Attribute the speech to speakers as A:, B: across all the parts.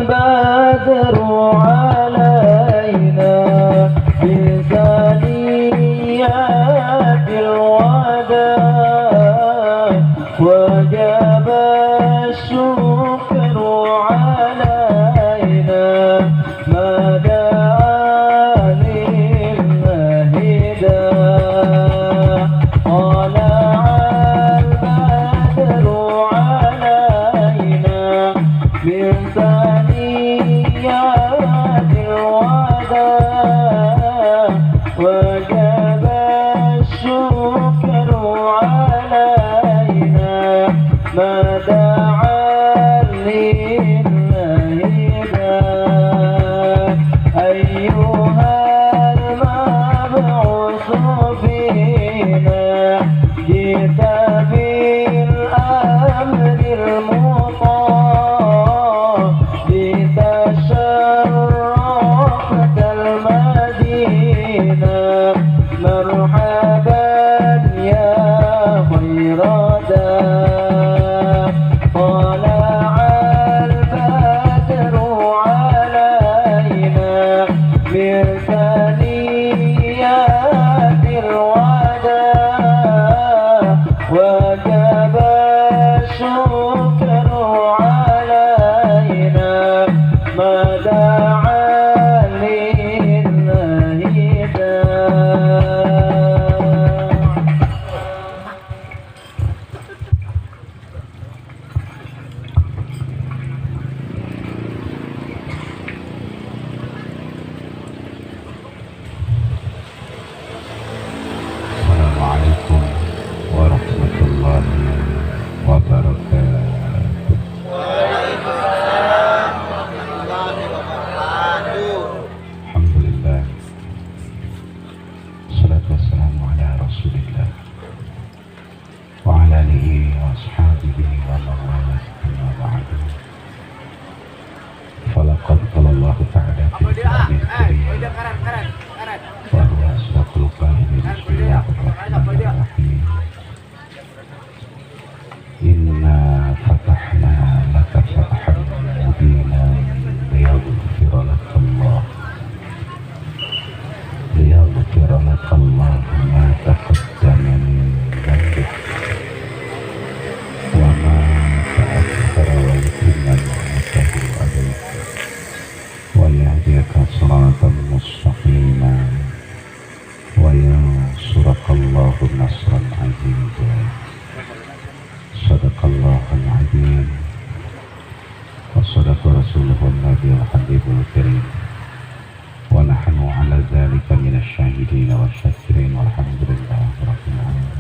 A: البدر علينا بثنيات الوداع وجب الشكر علينا ما دعا لله داع طلع البدر علينا من ثنيات الوداع وجب الشكر علينا ما دعا لله داع أيها المبعوث فينا جئت بالأمر المطاع لتشرفت المدينة مرحبا يا خير داع طلع البدر علينا من ثنيات الوداع وجب الشكر علينا ما دعا لله داع.
B: Assalamualaikum warahmatullahi wabarakatuh. Alhamdulillah, salatu wassalamu ala rasulillah wa ala alihi wa ashabihi wa man wala, amma ba'du. Falaqad qala Allah ta'ala fi kitabihil karim wa huwa asdaqul qa'ilin. Bismillahirrahmanirrahim. Inna fatahna laka fathan mubinan liyaghfira laka Allah ma taqaddama min dhanbik wa ma ta'akhkhara wa yutimma ni'matahu 'alayka wa yahdiyaka siratan mustaqima wa yansuraka Allahu nasran 'azizا. Sadaqallahul 'azim wa sadaqa rasuluhun nabiyul habibul karim wa nahnu 'ala dzalika minasy syahidin wasyakirin walhamdulillahi rabbil alamin.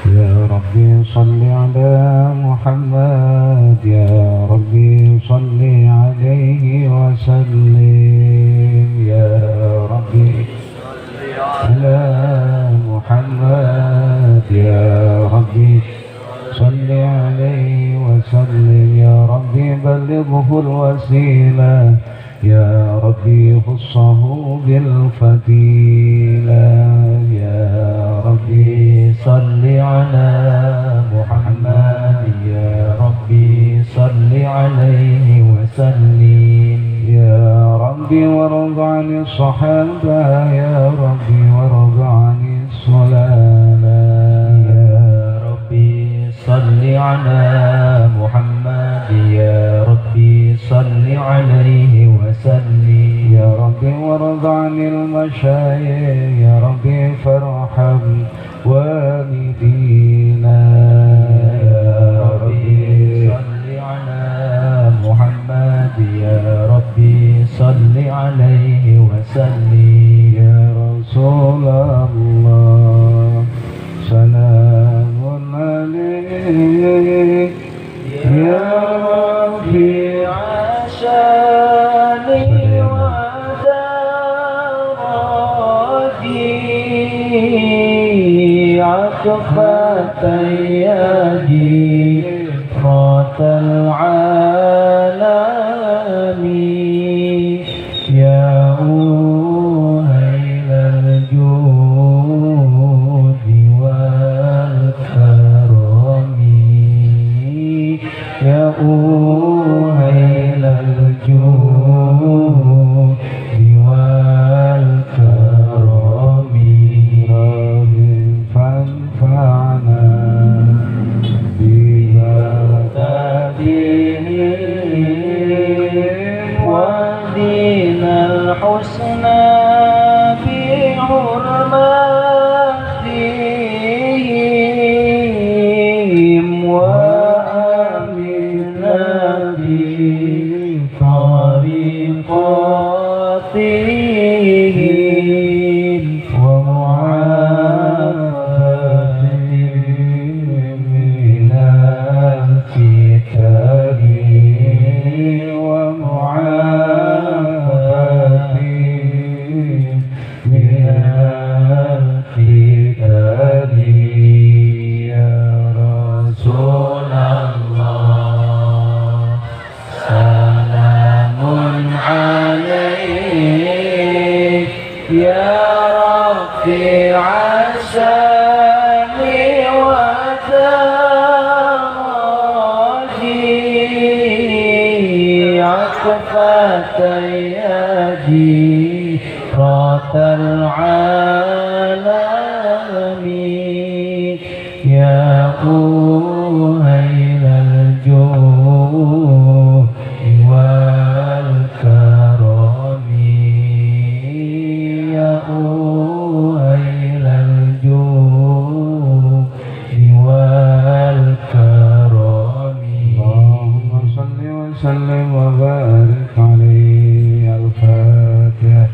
B: Ya Rabbi salli ala Muhammad, ya Rabbi salli alaihi wa sallim, ya Rabbi ala Muhammad, ya Rabbi salli alaihi wa sallim, ya Rabbi ballighul wasilah, ya Rabbi khussahu bil fadilah, ya Rabbi salli ala Muhammad, ya Rabbi salli alaihi wa sallim, ya Rabbi warḍa 'anil sahaba, ya Rabbi warḍa 'anil sulala, ya Rabbi salli ala Muhammad, ya Rabbi salli alaihi wa sallim, ya Rabbi warḍa 'anil masyayikh, ya Rabbi farham walidina, ya Rabbi salli ala Muhammad, ya Rabbi salli alaihi wa sallim, ya Rasulullah salamun alaik ya Rabbi ashani wa daradi akfatan ya الجود والكرم فانفعنا بمقتديهم ودينا الحسنى بحرماتهم وآمنا بطريقاتهم ومعافتهم من الفتن ومعافتهم من الفتن يا رسول الله سلام عليك يا رفيع الشان وتاجي عطفة يدي رات العالم يا أهيل الجود والكرم يا أهيل الجود والكرم اللهم صل وسلم وبارك عليه الفاتحة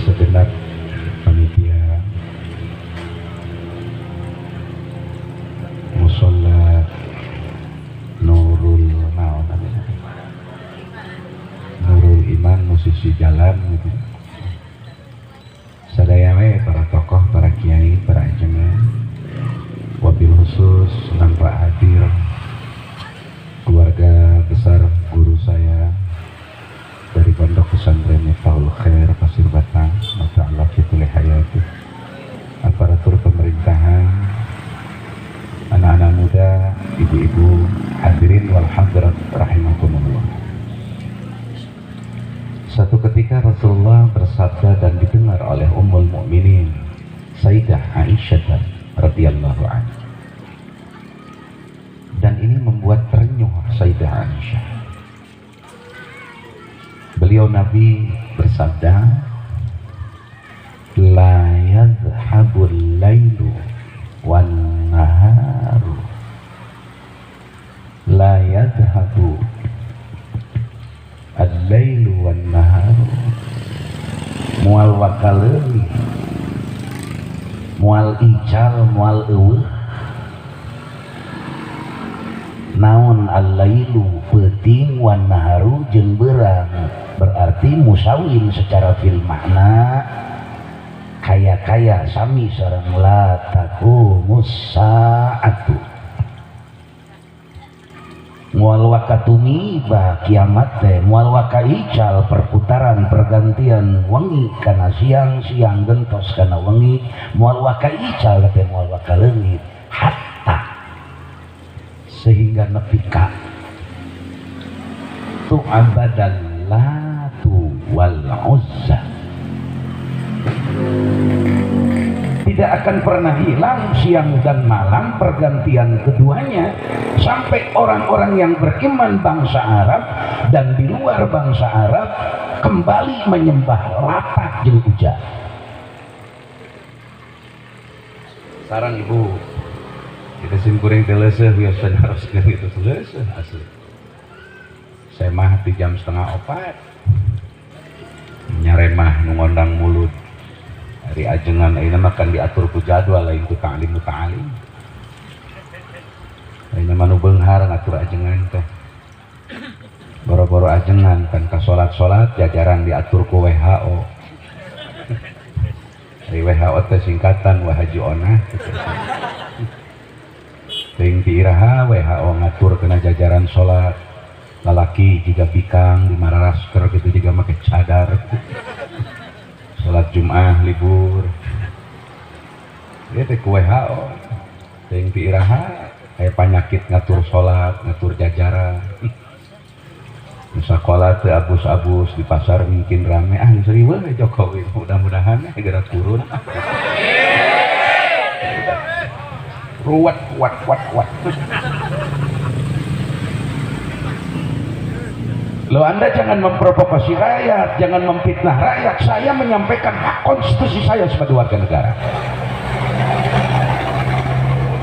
B: segenap panitia musola Nurul Nurul Iman musisi jalan gitu. Sadaya we para tokoh, para kiai, para ajengan, wabil khusus nampak hadir keluarga besar guru saya dari Pondok Pesantren Miftahul Khair Pasir Batang, Masyaallah Fituli Hayati, aparatur pemerintahan, anak-anak muda, ibu-ibu, hadirin wal hadirat rahimakumullah. Satu ketika Rasulullah bersabda dan didengar oleh Ummul Mukminin Sayyidah Aisyah radhiyallahu anha. Dan ini membuat terenyuh Sayyidah Aisyah. Beliau Nabi bersabda, la yadhhabul lailu wan naharu, la yadhhabu al-lailu wan naharu, mual wakaleuli, mual ical, mual eueuh, naon al-lailu peuting wan naharu jeung beurang, berarti musawin secara fil makna kaya-kaya sami sareng la taqumus saatu. Mual wakatumi bah kiamat teh, mual wakaical perputaran pergantian wengi kana siang, siang gentos kana wengi, mual wakaical teh mual wakaleungit hatta sehingga nepi ka tu abadan Latu wal Uzza, tidak akan pernah hilang siang dan malam pergantian keduanya sampai orang-orang yang beriman bangsa Arab dan di luar bangsa Arab kembali menyembah Lata jeung Uzza. Sarang ibu kita simkuring teleseh biasa haruskeun itu teleseh asli. Saya mah di jam 3:04 nyaremah ngondang mulut dari ajengan ayeuna makan diatur ku jadwal lain ku ta'lim muta'alim. Ayeuna mah nu beunghar ngatur ajengan teh. Boro-boro ajengan kan ka salat-salat jajaran diatur ku WHO. Dari WHO teh singkatan Wahaji Onah. Ting ti iraha WHO ngatur kena jajaran salat lalaki laki juga bikang di mararasker gitu juga pakai cadar sholat Jumat libur itu ku WHO yang diiraha kayak penyakit ngatur sholat ngatur jajaran sekolah teu abus-abus di pasar mungkin rame serius Jokowi mudah-mudahan segera turun ruwet kuat lo Anda jangan memprovokasi rakyat, jangan memfitnah rakyat. Saya menyampaikan hak konstitusi saya sebagai warga negara.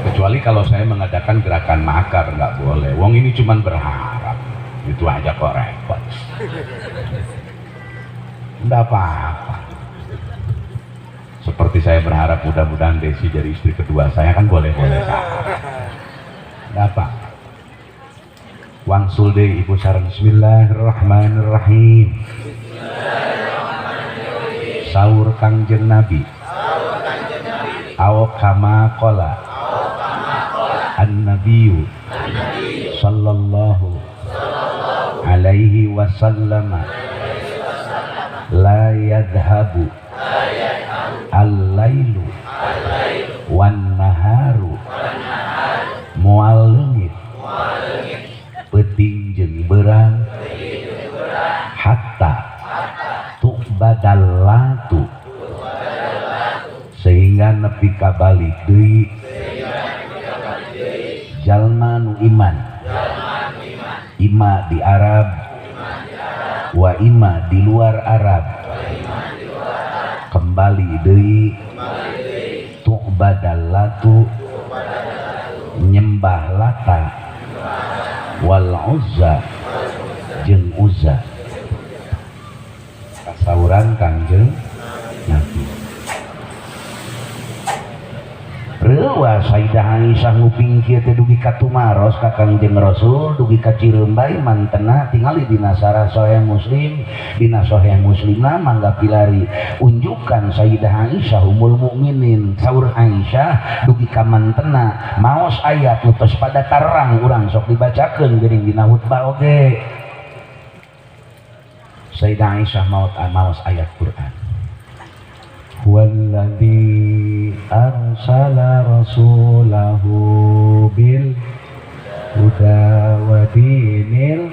B: Kecuali kalau saya mengadakan gerakan makar, nggak boleh. Wong ini cuma berharap, itu aja kok repot. Nggak apa-apa. Seperti saya berharap mudah-mudahan Desi jadi istri kedua saya kan boleh-boleh saja. Nggak apa. Wangsul deh ibu sareng Bismillahirrahmanirrahim. Sahur Kangjeng Nabi. Aw kama qala an-nabiyyu sallallahu alaihi wasallam la yadhhabu al-lailu wan naharu moal leungit peuting jeung beurang hatta tu'badal latu sehingga nepi ka balik deui jalma nu iman ima di Arab wa ima di luar Arab kembali deui tu'badal latu nyembah Lata wal Uzza jeung Uzza kasauran Kangjeng Nabi. Rewa Sayyidah Aisyah nguping kieu teh dugi ka Tumaros ka Kangjeng Rasul dugi ka Cireumbai mantena tingali dina sarah Sahih Muslim dina Sahih Muslimna mangga pilari unjukan Sayyidah Aisyah ummul mukminin saur Aisyah dugi ka mantena maos ayat nu tos pada tarang urang sok dibacakeun geuning dina khutbah oge. Sayyidah Aisyah maos ayat Quran. Walladzi arsala rasulahu bil huda wa dinil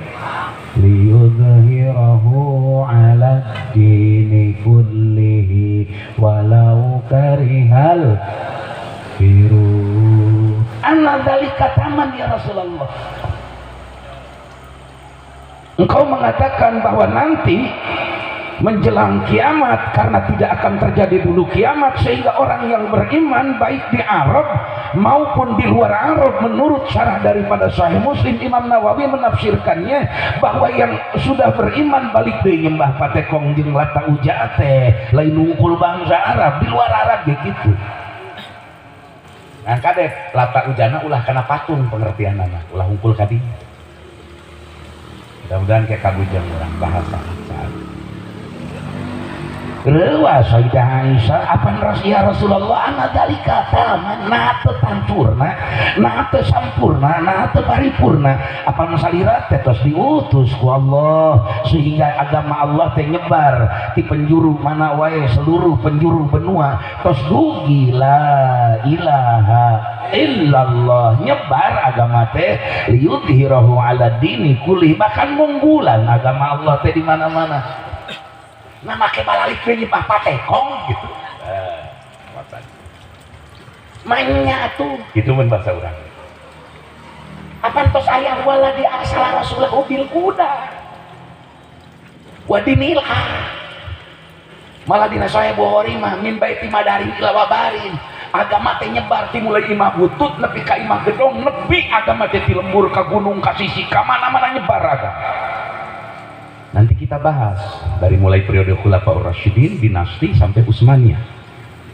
B: liyudhhirahu 'ala dini kullihi walau karihal kafirun. Anna dzalika taman ya Rasulullah. Engkau mengatakan bahwa nanti menjelang kiamat karena tidak akan terjadi dulu kiamat sehingga orang yang beriman baik di Arab maupun di luar Arab menurut syarah daripada Sahih Muslim Imam Nawawi menafsirkannya bahwa yang sudah beriman balik deui nyembah patekong jeung Lata Uzza teh lain unggul bangsa Arab di luar Arab begitu. Nah kadek Lata Uzzana ulah kana patung pengertianana ulah unggul kadi. Mudah-mudahan kayak kabujang orang bahasa saat rewa Sayyidah Aisyah apan ya Rasulullah ana dalika taman na teu tancurna na teu sampurna na teu paripurna apan salira teh tos diutus ku Allah sehingga agama Allah teh nyebar ti penjuru mana wae seluruh penjuru benua tos dugi la ilaha illallah nyebar agama teh liyudhhirahu 'ala dini kulli bahkan munggulan agama Allah teh di mana-mana. Nah make balalik we nyembah patekong gitu. Mainnya tuh itu mun bahasa urang. Apan tos aya wala di arsala rasulahu bil huda. Wa dinilha. Malah dina Sahih Bukhari mah min baiti madarin ila wabarin. Agama teh nyebar ti mulai imah butut nepi ka imah gedong nepi agama teh ti lembur ka gunung ka sisi ka mana-mana nyebar agama. Nanti kita bahas dari mulai periode Khulafaur Rasyidin, dinasti sampai Utsmaniyah.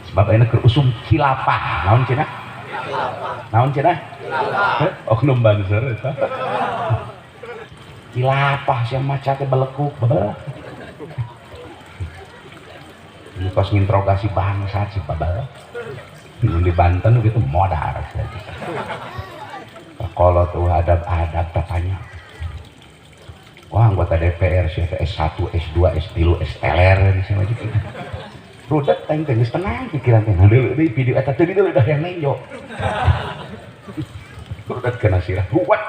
B: Sebab ayeuna keur usum khilafah. Naon cenah? Naon cenah? Oknum banser eta. Khilafah sia maca teh belekuk babeh. Ini pas nginterogasi bangsa sih babeh. Di Banten gitu modar saja. Kalau tuh adab-adab katanya. wah anggota DPR siapa S1 S2 S3 SLR sih mah gitu rudet teh geus tenang pikiran teh deuleu deui video eta teh deuleu dah yang nenjo rudet kana sirah wat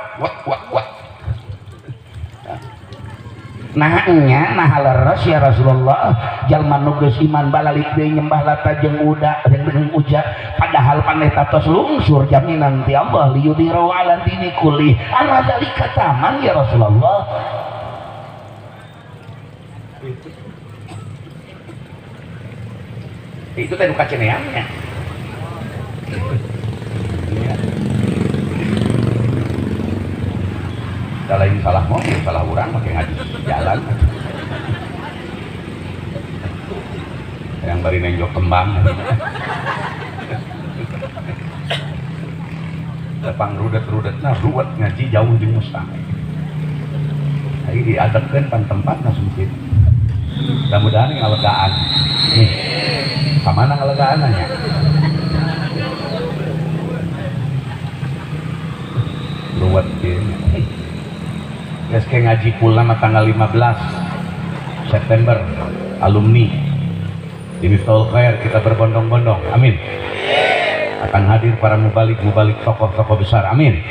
B: nah nya nah leres ya Rasulullah jalma nu geus iman balalik deui nyembah Lata jeung Uda jeung Uja padahal paneta tos lungsur jaminan ti Allah liyudhiru ala dini kulli ala dzalika taman ya Rasulullah. Itu teh duka ceneannya lain salah mobil, salah orang pakai ngaji jalan yang bari nenjok kembang depang rudet nah ruwet ngaji jauh jeung mustang jadi diadepkeun pan tempatna sempit mudah-mudahan ngalegaan nih kamana ngalegaannya ruwet ini geus ke ngaji pulna tanggal 15 September alumni di Miftahul Khair kita berbondong-bondong amin akan hadir para mubalik tokoh-tokoh besar amin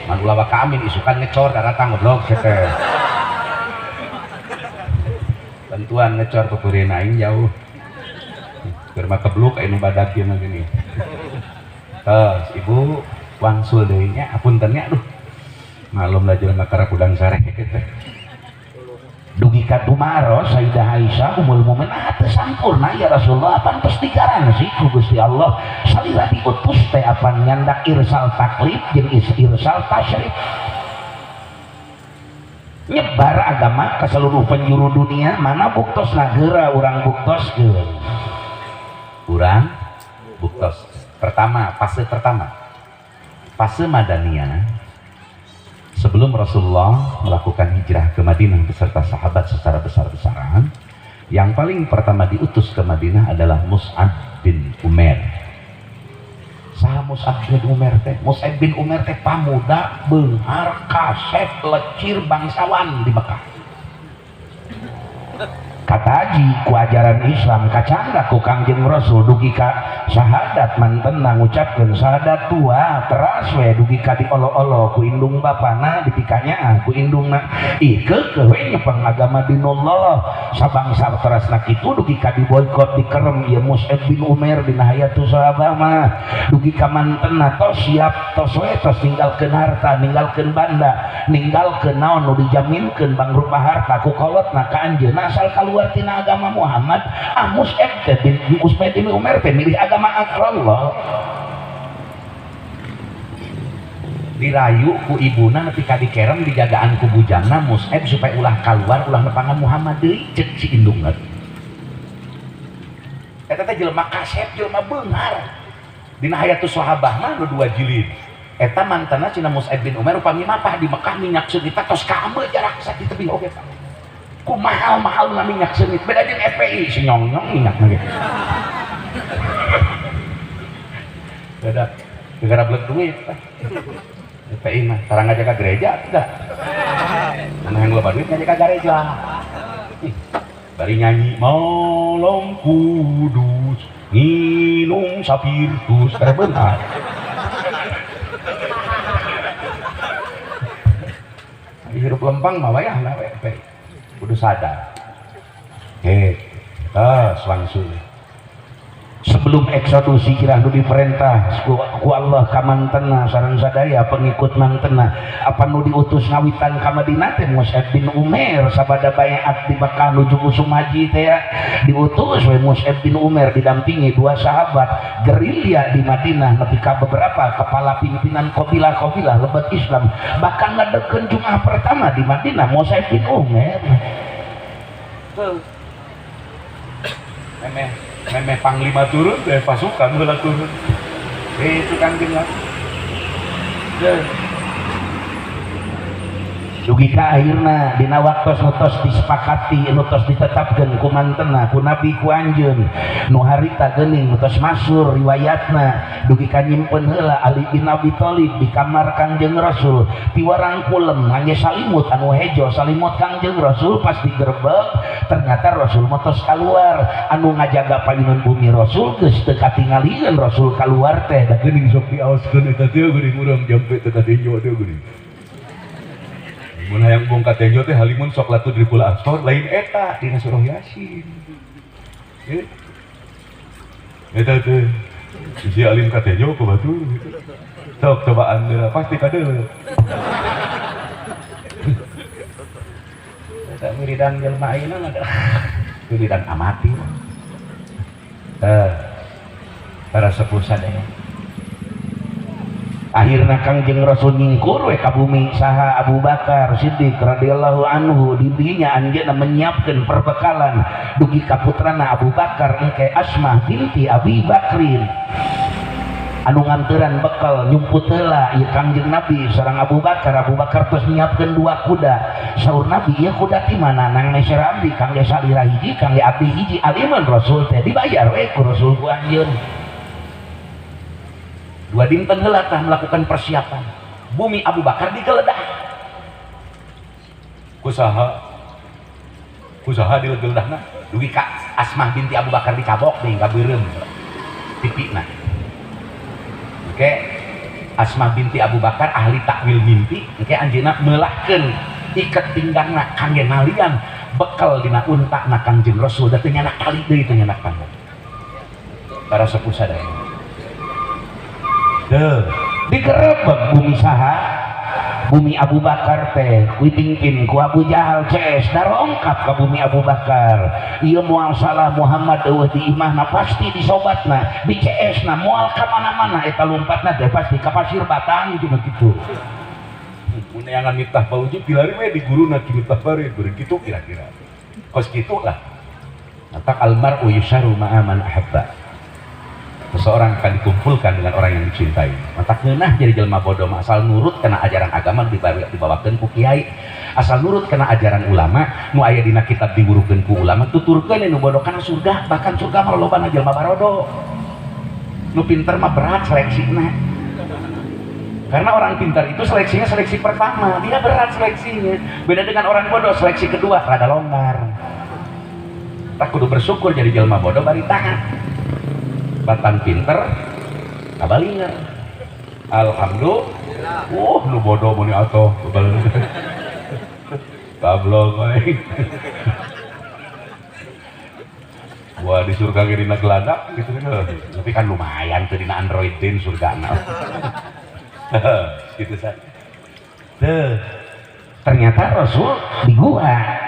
B: manulawa ka amin isukan ngecor datang goblok teh bantuan ngecor kukureun aing jauh keur mah kebluk anu badak ieu gini tos ibu wangsul deui nya apunten nya aduh malum lah jelema kara kudang sarek teh dugi ka Dumaros Sayyidah Aisyah umul mukminin teh sampurna ya Rasulullah pantes digaran sih ku Gusti Allah salira diutus teh apan nyandak irsal taklif jeung irsal tasyrif nyebar agama ke seluruh penjuru dunia mana buktos nagara urang buktoskeun urang buktos fase Madaniyah sebelum Rasulullah melakukan hijrah ke Madinah beserta sahabat secara besar-besaran, yang paling pertama diutus ke Madinah adalah Mus'ab bin Umair. Saha Mus'ab bin Umair teh? Mus'ab bin Umair teh pamuda beunghar kasep lecir bangsawan di Mekah. Kataji ku ajaran Islam kacangga ku Kangjeng Rasul dugi ka syahadat mantenna ngucapkeun syahadat tua teras we dugi ka diolo-olo ku indung bapana dipikanya ku indungna ih keukeuh we nyepeng agama dinullah sabangsa terasna kitu dugi ka diboykot dikerem ieu Mus'ab bin Umair dina hayatus sahabah mah dugi ka mantenna tos siap tos we tos ninggalkeun harta ninggalkeun banda ninggalkeun naon nu dijaminkeun bangrupa harta ku kolotna ka anjeunna asal keluar tina agama Muhammad Mus'ab bin Umair teh milih agama Allah dirayu ku ibuna nepi ka dikerem dijagaan ku bujangna Mus'ab supaya ulah keluar ulah nepangan Muhammad deui cek si indungna eta teh jelema kasep jelema beunghar dina hayatus sahabah mah nu 2 jilid eta mantena cenah Mus'ab bin Umair upami mapah di Mekah minyak seunit tos ka ameu jarak sakitu tebih oge ku mahal-mahal na minyak seunit beda jeung FPI si nyong-nyong minyak na gitu beda gara belet duit FPI mah tarang aja ka gereja tidak mana yang loba duit aja ka gereja bari nyanyi malam kudus nginum sapirtus kada beunghar hirup lempang mah wayahna FPI kudu sadar langsung sebelum eksodus hijrah nu diperintah ku Allah ka mantena sareng sadaya pengikut mantena apa nu diutus ngawitan ka Madinah teh Mus'ab bin Umair sabada baiat di Mekah nuju musim haji teh diutus we Mus'ab bin Umair didampingi 2 sahabat gerilya di Madinah nepi ka beberapa kepala pimpinan kabilah-kabilah lebat Islam bahkan ngadekeun Jumat pertama di Madinah Mus'ab bin Umair memeh panglima turun pasukan heula turun itu kan gini dugi ka akhirna dina waktos nutos disepakati nutos ditetapkeun ku mantena ku nabi ku anjeun nu harita geuning nutos masyhur riwayatna dugi ka nyimpen heula Ali bin Abi Thalib di kamar Kangjeng Rasul piwarang kulem ngangge salimut anu hejo salimut Kangjeng Rasul pas digerebek ternyata Rasul motos keluar anu ngajaga payunan bumi Rasul geus teu katingalieun Rasul keluar teh da geuning sok diaoskeun eta teh geuning urang jampe teu katinjo teh geuning mun hayang bong katenjo teh halimun sok latu di pula astor lain eta dina surah Yasin. Eta teh si alim katenjo ku batu. Sok cobaan pasti kadeu. Eta wiridan jelema ayeuna mah wiridan amati. Para sepuh sadaya. Akhirna Kangjeng Rasul nyingkur we ka bumi saha Abu Bakar Siddiq radhiyallahu anhu di dinya anjeunna menyiapkeun perbekalan dugi ka putrana Abu Bakar engke Asmah binti Abi Bakrin anu nganteran bekal nyumput heula ieu Kangjeng Nabi sareng Abu Bakar terus nyiapkeun 2 kuda saur Nabi ieu kuda ti mana nang meser abdi kangge salira hiji kangge abdi hiji aliman Rasul teh dibayar we ku Rasul ku anjeun 2 dinten heula tah melakukan persiapan bumi Abu Bakar digeledah kusaha digeledahna dugi ka Asmah binti Abu Bakar dicabok deui kabeureum tipina oke Asmah binti Abu Bakar ahli takwil mimpi oke anjeunna meulahkeun iket pinggangna kangge ngalian bekal dina untakna Kangjeng Rasul da teu nyanak kali deui teu nyanak panggung para sepuh sadaya digerebek bumi saha bumi Abu Bakar teh dipimpin ku Abu Jahal CS darongkap ka bumi Abu Bakar ieu moal salah Muhammad eueuh di imahna pasti disobatna di CS na moal ka mana-mana eta lompatna teh pasti ka pasir batang gitu kitu mun neangan mitah pauji pilari we di guruna ki mitah bare kitu kira-kira kos kitu lah maka almar'u yusharu ma'a man ahabba seseorang akan dikumpulkan dengan orang yang dicintai mata ngeunah jadi jelema bodoh asal nurut kena ajaran agama dibawakeun ku kiai asal nurut kena ajaran ulama nu aya dina kitab diwurukeun ku ulama tuturkeun nu bodoh kana surga bahkan surga mah lobana jelema barodo nu pinter mah berat seleksina karena orang pintar itu seleksinya seleksi pertama dia berat seleksinya beda dengan orang bodoh seleksi kedua rada longgar tak kudu bersyukur jadi jelema bodoh bari tangan batan pinter kabalingan alhamdulillah nu bodoh muni atoh kablok baik wah di surga dina geladak gitu tapi kan lumayan tuh dina Android din surgana gitu saja ternyata Rasul di gua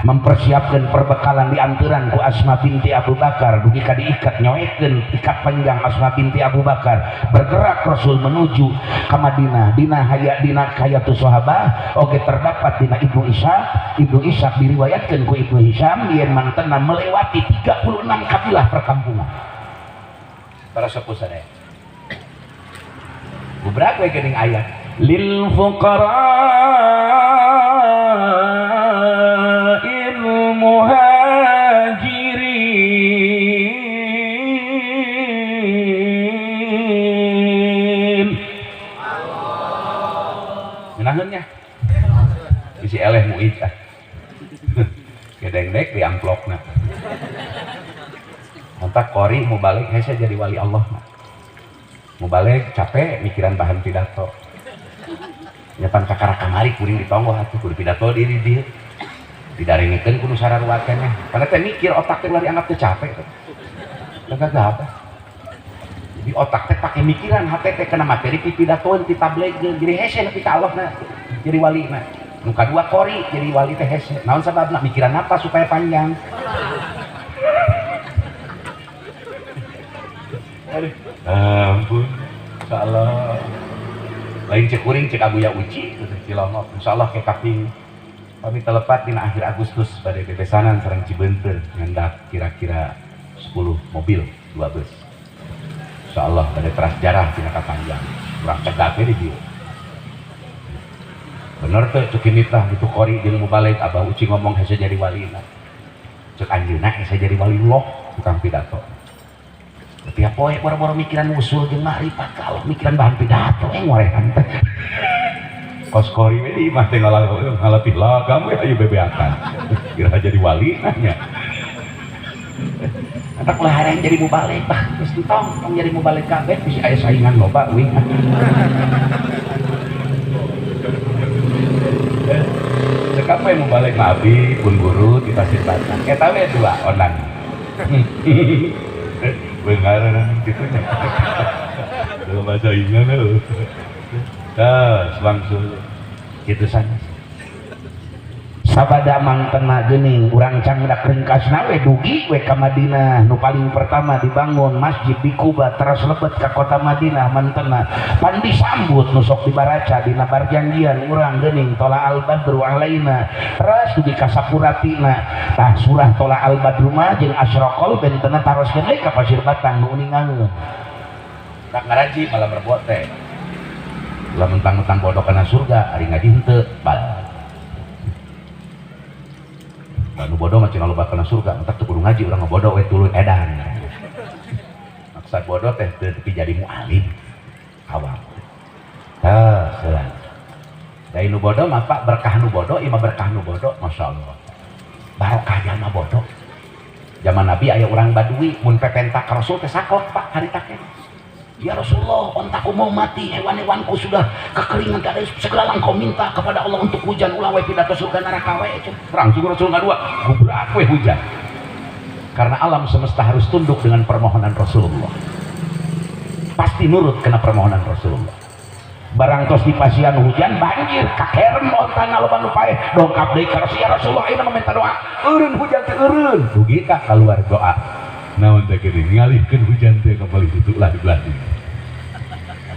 B: mempersiapkan perbekalan di anturan ku Asma binti Abu Bakar dugi ka diikat nyoekeun ikat panjang Asma binti Abu Bakar bergerak Rasul menuju ka Madinah dina hayatus sahabah oge terdapat dina Ibnu Ishaq diriwayatkeun ku Ibnu Hisham yen mantena melewati 36 kabilah perkampungan para sepuh sadaya beberapa geuning ayat lil fuqara muhajirin menaheunnya isi eleh muid gedeng-deng di amplopna mantak kori mau balik hese jadi wali Allah mau balik capek mikiran bahan pidato nyepan kakara kamari kuring ditonggo atuh kudu pidato diri dia didarengikeun kudu sararwakeunna karena teh mikir otak teh ulah dianggap teh capek kagak apa jadi otak teh pake mikiran hate teh kana materi pidatoan ti tabligh jadi hese nepi ka Allahna jadi walina nu kadua kori jadi wali teh hese naon sababna mikiran apa supaya panjang ampun insyaallah lain cek kuring cek Abuya Uci Cilongok insyaallah ke kaping kami telepat dina akhir Agustus pada bebesanan sareng Cibeunteur ngendak kira-kira 10 mobil 2 bus insyaallah pada prasejarah dina kapanjang urang cegah we di dieu bener tuh cuk nitah gitu kori jeung mubalik abah uci ngomong hese jadi walina cuk anjeunna hese jadi wali Allah tukang pidato tiap poe boro-boro mikiran usul jeung makrifat kalau mikiran bahan pidato ngorehan teh kos kori we di mah teh ngalatih lagam we ayo bebeakan kira jadi wali nanya antak laharan jadi mubalik bah terus tong jadi mubalik kabeh bisa aya saingan loba wing cekap we mubalik nabi pun guru di Pasir Batang eta we dua onang beungar kitu nya do bahasa ingan lho langsung kitu sanes sabada mangtena geuning urang cangdak ringkasna we dugi we ka Madinah nu paling pertama dibangun masjid di Kuba terus lebet ka kota Madinah mantena pan disambut nu sok dibaraca dina perjanjian urang geuning tola al badru alaina terus dugi ka sapuratina tah surah tola al badru mah jeung asyraqal bentena taroskeun deui ka Pasir Batang nu uningangeun tak ngaraji malah berbuat teh lah mentang-mentang bodoh kana surga ari ngaji henteu bal nu bodoh mah cenah loba kana surga entar teu kudu ngaji urang bodoh we tuluy edan maksud bodoh teh teu jadi mualim awam selan dari nu bodoh mah Pak berkah nu bodoh imah berkah nu bodoh masyaallah barokah jalma bodoh zaman Nabi aya urang Badui mun pepentak ka Rasul teh sakok Pak harita keneh ya Rasulullah, ontaku mau mati, hewan-hewanku sudah kekeringan, tak ada segala engkau minta kepada Allah untuk hujan, ulah we pidato surga neraka we. Langsung Rasul ngadua, gubrak we hujan. Karena alam semesta harus tunduk dengan permohonan Rasulullah. Pasti nurut kena permohonan Rasulullah. Barang tos dipasian hujan banjir, kakeren ontana loba nu paeh, dongkap deui ka Rasulullah, ayeuna minta doa. Eureun hujan teh eureun. Dugi ka keluar doa. Naon teh geuning ngalihkeun hujan teh ka balik itu lah di belah dieu.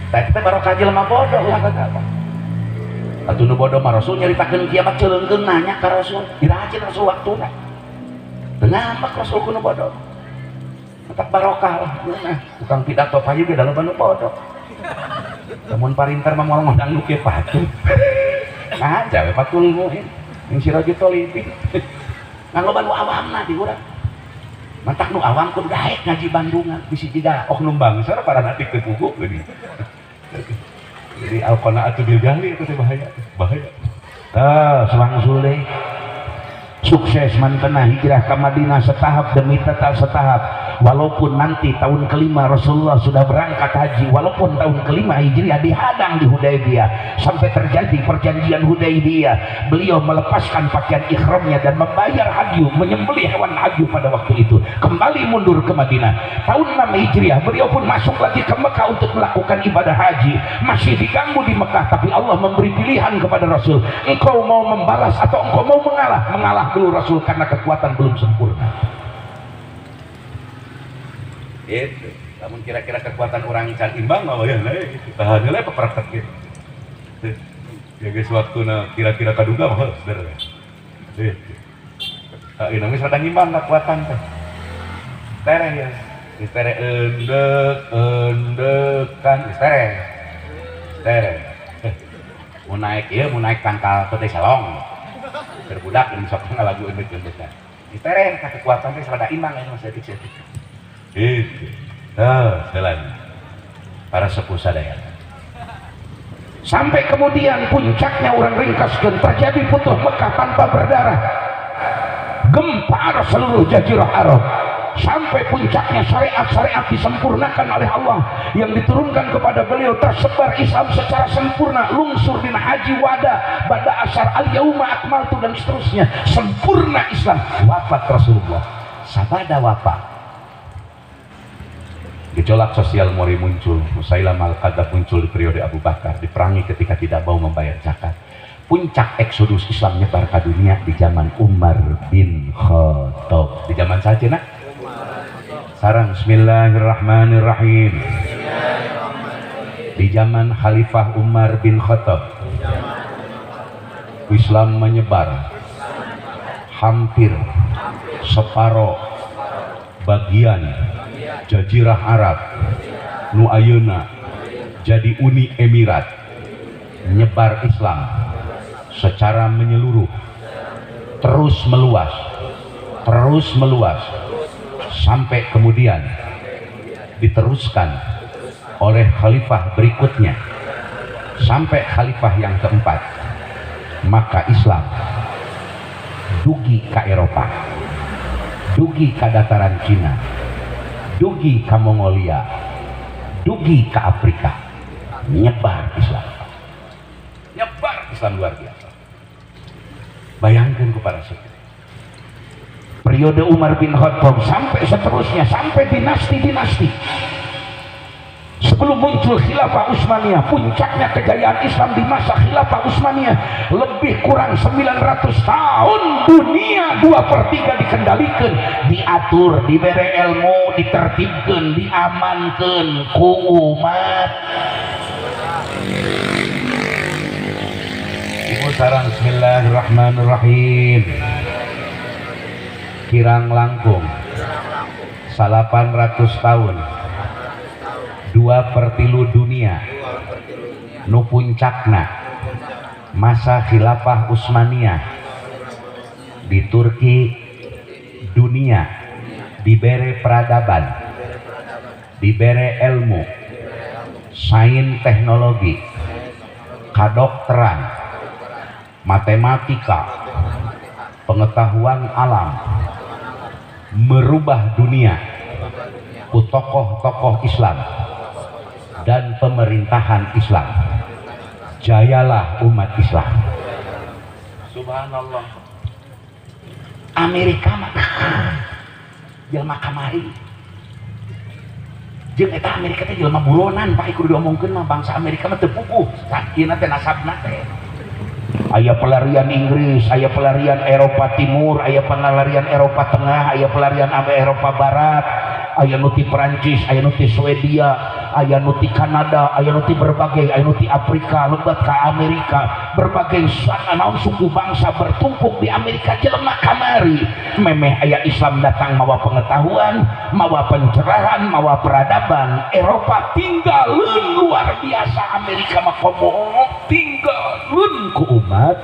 B: Tah kita barokah jelema bodoh ulah kagak. Atuh nu bodoh mah Rasul nyaritakeun kiamat ceuleungkeun nanya ka Rasul, dirajin Rasul waktuna. Teu ngambek Rasul ku nu bodoh. Tetap barokah lah. Tukang pidato payu ge da loba nu bodoh. Lamun parinter mah moal ngondang nu kieu patuh. Nah, jawe patul muhin. Yang siraji tolibi. Ngan loba nu awamna di urang. Mantak nu awam kudu daek ngaji Bandungan bisi jiga oknum bangsa para nanti ketugu gini. Jadi al-qanaatu bil jahli itu bahaya. Selang Sule sukses mantena hijrah ke Madinah setahap demi setahap. Walaupun nanti tahun kelima Rasulullah sudah berangkat haji, walaupun tahun kelima Hijriah dihadang di Hudaybiyah sampai terjadi perjanjian Hudaybiyah, beliau melepaskan pakaian ihramnya dan membayar haji, menyembelih hewan haji pada waktu itu, kembali mundur ke Madinah. Tahun 6 Hijriah beliau pun masuk lagi ke Mekah untuk melakukan ibadah haji, masih diganggu di Mekah, tapi Allah memberi pilihan kepada Rasul, engkau mau membalas atau engkau mau mengalah dulu Rasul karena kekuatan belum sempurna. Itu, namun kira-kira kekuatan orang can imbang mah ya tahan heula pepertek gitu. Ya geus waktuna kira-kira kaduga mah saudara. Itu. Ieu geus rada imbang kekuatan teh. Tereh ya. Tereh endek-endekan tereh. Mau naik tangkal teh salong. Berbudak jeung sok ngalagu endek-endekan. Tereh kekuatan teh rada imbang aya mah setik-setik. Itu, selain para sepuh sadaya. Sampai kemudian puncaknya orang ringkaskeun terjadi Futuh Mekah tanpa berdarah, gempar seluruh Jazirah Arab, sampai puncaknya syariat-syariat disempurnakan oleh Allah yang diturunkan kepada beliau, tersebar Islam secara sempurna, lungsur di haji wada, bada asar al yauma akmaltu dan seterusnya, sempurna Islam. Wafat Rasulullah, sabada wafat. Gejolak sosial mulai muncul, Musailamah al-Kadzdzab muncul di periode Abu Bakar, diperangi ketika tidak mau membayar zakat. Puncak eksodus Islam nyebar ke dunia di zaman Umar bin Khattab. Di zaman saja nak? Sarang Bismillahirrahmanirrahim. Di zaman Khalifah Umar bin Khattab, Islam menyebar hampir separuh bagian Jazirah Arab nu ayeuna jadi Uni Emirat, nyebar Islam secara menyeluruh, terus meluas sampai kemudian diteruskan oleh khalifah berikutnya sampai khalifah yang keempat, maka Islam dugi ke Eropa, dugi ke dataran Cina, dugi ke Mongolia, dugi ke Afrika, nyebar Islam luar biasa. Bayangkan kepada saya periode Umar bin Khattab sampai seterusnya, sampai dinasti-dinasti sebelum muncul khilafah Utsmaniyah. Puncaknya kejayaan Islam di masa khilafah Utsmaniyah, lebih kurang 900 tahun dunia 2/3 dikendalikan, diatur, diberi ilmu, ditertibkan, diamankan ku umat. Ibu sarang bismillahirrahmanirrahim. Kirang langkung 800 tahun 2/3 dunia nu puncakna masa khilafah Utsmaniyah di Turki. Dunia dibere peradaban, dibere ilmu, sains teknologi, kadokteran, matematika, pengetahuan alam, merubah dunia ku tokoh-tokoh Islam dan pemerintahan Islam. Jayalah umat Islam. Subhanallah. Amerika mah jelema kamari. Jeung eta Amerika teh jelema buronan Pak kudu diomongkeun mah bangsa Amerika mah teu pupuh. Sakieu teh nasabna teh. Aya pelarian Inggris, aya pelarian Eropa Timur, aya pelarian Eropa Tengah, aya pelarian Eropa Barat, aya nuti Perancis, aya nuti Swedia, aya nuti Kanada, aya nuti berbagai, aya nuti Afrika, lebat ke Amerika, berbagai naon suku bangsa bertumpuk di Amerika. Jelema kamari memeh aya Islam datang mawa pengetahuan, mawa pencerahan, mawa peradaban. Eropa tinggalun luar biasa, Amerika mah komo tinggalun ku umat.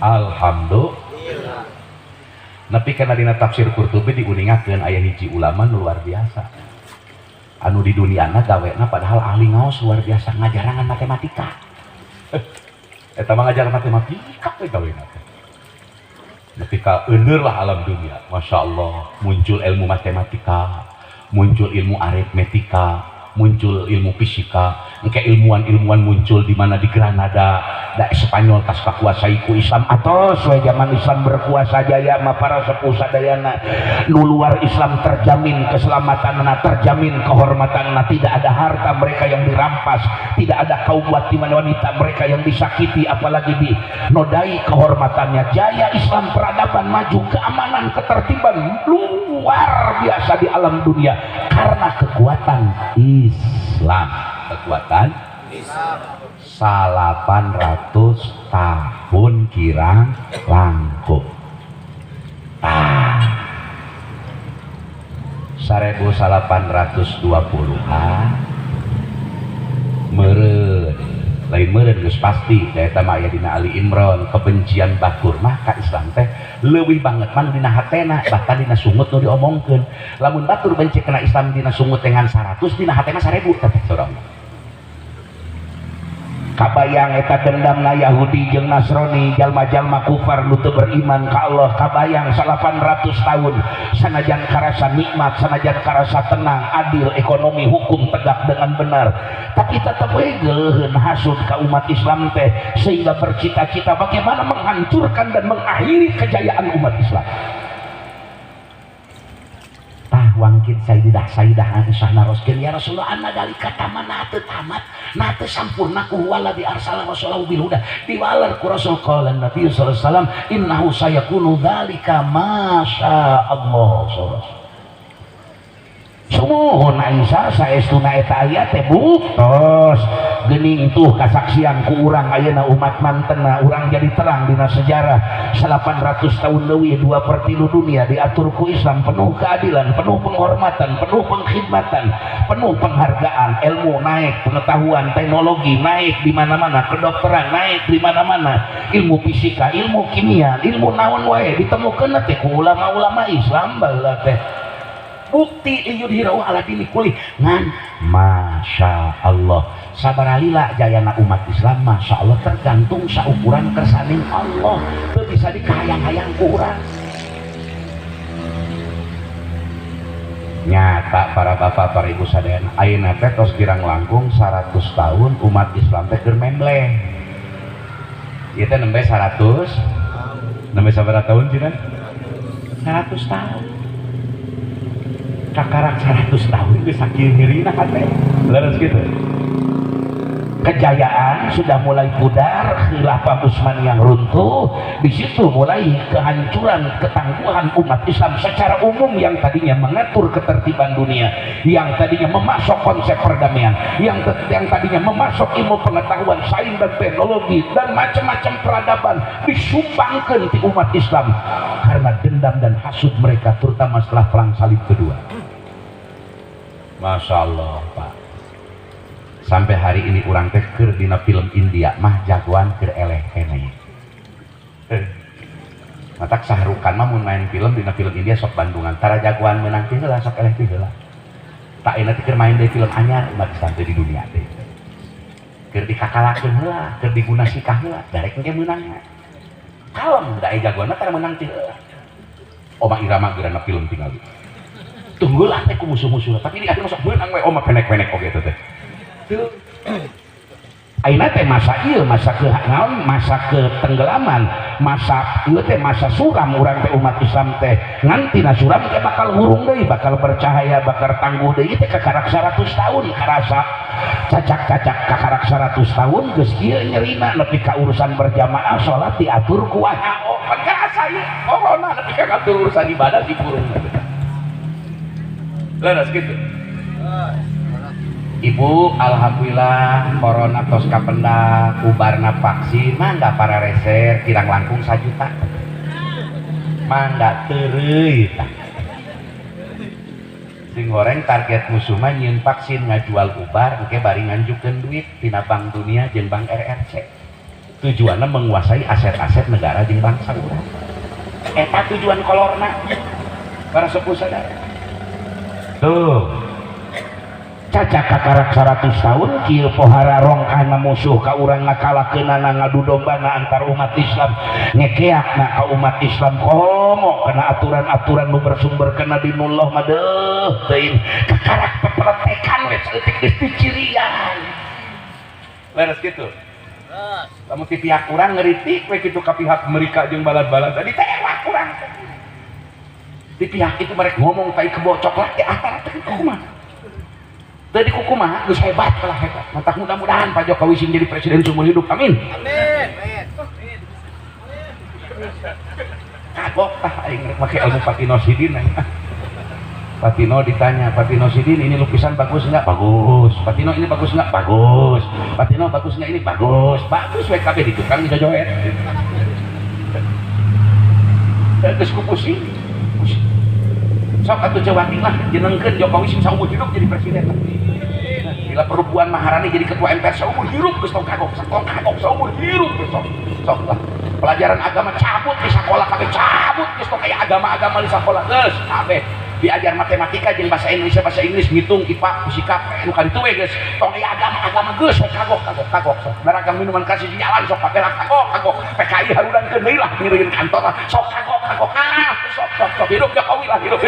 B: Alhamdulillah. Tapi karena dina tafsir Qurtubi diuningakeun aya hiji ulama luar biasa anu di duniana gawena padahal ahli ngaos luar biasa, ngajarangan matematika. Eta mah ngajaran matematika we gawena teh. Nepi ka euneur lah alam dunia. Masya Allah, muncul ilmu matematika, muncul ilmu aritmetika, muncul ilmu fisika, engke ilmuwan-ilmuwan muncul di mana di Granada, da Spanyol tas kakuasai ku Islam atau sesuai zaman Islam berkuasa jaya mah para sepuh sadayana nu luar Islam terjamin keselamatanna, terjamin kehormatanna, tidak ada harta mereka yang dirampas, tidak ada kaum wanita mereka yang disakiti apalagi dinodai kehormatannya. Jaya Islam, peradaban maju, keamanan, ketertiban luar biasa di alam dunia karena kekuatan Islam. Kekuatan Islam. 800 tahun kirang langkung. 1820-an meureun, lain meureun geus pasti eta mah aya dina Ali Imran, kebencian batur mah ka Islam teh leuwih banget mah dina hatena, bahkan dina sungut nu diomongkeun. Lamun batur benci kana Islam dina sungut dengan 100, dina hatena 1000 teh saudara. Kabayang eta dendamna Yahudi jeung Nasrani, jalma-jalma kufar nu teu beriman ka Allah. Kabayang 800 tahun sanajan karasa nikmat, sanajan karasa tenang, adil, ekonomi, hukum tegak dengan benar, tapi tetap geuleun hasud ka umat Islam teh sehingga bercita-cita bagaimana menghancurkan dan mengakhiri kejayaan umat Islam. Wangkin Sayyidah Aisyah naroskeun, ya Rasulullah anna dalika tamana teu tamat na teu sampurna ku wala di arsala Rasulullah bil huda diwalar ku Rasul qala Nabi sallallahu alaihi wasallam innahu sayakunu dalika masya Allah. Sumuhun Aisyah saestuna eta aya teh buktos geuning tuh kasaksian ku urang ayeuna umat mantena urang jadi terang dina sejarah 800 tahun leuwih 2/3 dunia diatur ku Islam penuh keadilan, penuh penghormatan, penuh pengkhidmatan, penuh penghargaan, ilmu naik, pengetahuan, teknologi naik di mana-mana, kedokteran naik di mana-mana, ilmu fisika, ilmu kimia, ilmu naon wae ditemukeun teh ku ulama-ulama Islam baheula teh. Bukti liyudhirahu ala dini kulih ngan masya Allah sabaralila jayana umat Islam masya Allah tergantung saukuran kersaning Allah teu bisa dikayang-hayang kurang nyata para bapak para ibu sadayana ayeuna teh tos kirang langkung 100 tahun umat Islam teh keur membleh ieu teh nembe 100 nembe sabaraha tahun cenah 100 tahun kakarak 100 tahun itu saking ngirina hati leres gitu kejayaan sudah mulai pudar khilafah Utsmaniyah runtuh di situ mulai kehancuran ketangguhan umat Islam secara umum yang tadinya mengatur ketertiban dunia yang tadinya memasok konsep perdamaian yang tadinya memasok ilmu pengetahuan sains dan teknologi dan macam-macam peradaban disumbangkan di umat Islam karena dendam dan hasud mereka terutama setelah perang salib kedua. Masya Allah Pak sampai hari ini orang teh keur dina film India mah jagoan keur eleh keneh matak Sahrukan mah mun main film dina film India sok Bandungan tara jagoan menang teh heula sok eleh teh heula tak enak keur main deui film anyar umat Islam di dunia teh keur dikakalakeun heula keur diguna sikah heula darek engke meunangna kalem da jagoanna tara menang teh heula Oma Irama geurana film tinggal tunggulah teh ku musuh-musuh tapi ini akhirnya sok menang we Oma penek-penek oge teh tuh ayeuna teh masa ieu masa kenaon masa ketenggelaman masa ieu teh masa suram urang teh umat Islam teh ngan tina suram teh bakal hurung deui bakal bercahaya bakal tangguh deui teh kakarak 100 tahun karasa cacak-cacak kakarak 100 tahun geus kieu nyerina nepi ka urusan berjamaah salat diatur ku WHO kan karasa ieu corona nepi ka ngatur urusan ibadah dipurung leres gitu Ibu alhamdulillah corona tos kapendak ubarna vaksin mangga para reser kirang langkung 1 juta mangga teureui sing goreng target musuh mah nyieun vaksin ngajual ubar engke bari nganjukeun duit tina Bank Dunia jeung Bank RRC tujuanna menguasai aset-aset negara jeung bangsa urang eta tujuan kolorna para sepuh sadaya tuh cacak kakarak 100 tahun kieu pohara rongkana musuh ka urang ngakalakeunana ngadu dombana antar umat Islam ngekeakna ka umat Islam komo kana aturan-aturan nu bersumber kana dinullah mah deuh teuing kakarak pepeletekan we saeutik geus dicirian leres kitu lamun ti pihak urang ngeritik we kitu ka pihak mereka jeung balad-balad tadi tewak urang di pihak itu mereka ngomong tai kebocok lah di antara teh kumaha tadi kumaha geus hebat kalah hebat mantap mudah-mudahan Pak Jokowi sing jadi presiden seumur hidup amin amin kagok tah aing rek make ilmu Patino Sidin Patino ditanya Patino Sidin ini lukisan bagus enggak bagus Patino ini bagus enggak bagus Patino bagus enggak ini bagus we kabeh di tukang jojoet geus kupusing sok atuh Jawa Timur jenengkeun Jokowi sing saumur hidup jadi presiden bila perempuan Maharani jadi ketua MPR saumur hidup geus tong kagok saumur hidup geus sok lah pelajaran agama cabut di sekolah kabeh cabut geus tong aya agama-agama di sekolah geus kabeh diajar matematika jeung bahasa Indonesia bahasa Inggris ngitung IPA fisika nu kan tuh geus tong aya agama sok kagok sok daragang minuman kasih di jalan sok papela kagok PKI harudankeun deui lah ngireun kantor lah sok kagok sok hidup Jokowi lah hidup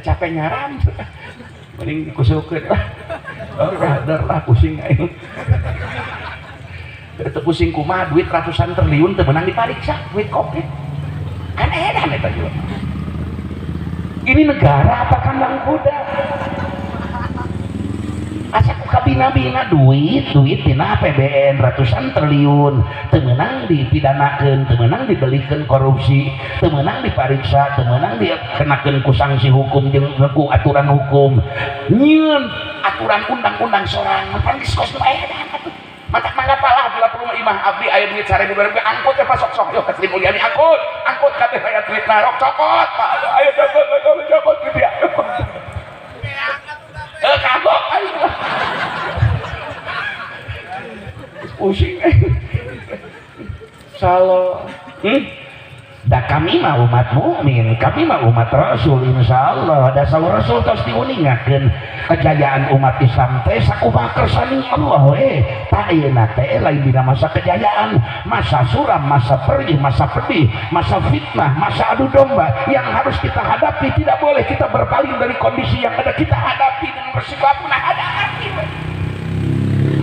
B: capek nyaram mending dikusukeun lah pusing aing teu pusing kumaha duit ratusan triliun teu meunang dipariksa duit Covid kan edan eta juga ini negara apa kandang kuda asa ku kabina-bina duit tina APBN ratusan triliun temenang dipidanakeun temenang dibelikeun korupsi temenang dipariksa temenang dikenakeun ku sanksi hukum jeung ku aturan hukum nyieun aturan undang-undang sorang pan geus kos nu aya atuh matak mangga palah bila perlu imah abdi aya duit 1000 angkut ya pasok-sok yo ka Sri Mulyani angkut kabeh aya duit narok cokot ayo cokot gitu ya kagok ayo pusing salah da kami mah umat mukmin kami mah umat rasul insyaallah da saur rasul tos diuningakeun kejayaan umat Islam teh sakumaha kersani Allah tak ayeuna teh lain dina masa kejayaan masa suram masa perih masa pedih masa fitnah masa adu domba yang harus kita hadapi tidak boleh kita berpaling dari kondisi yang ada kita hadapi dengan bersikapna hadapi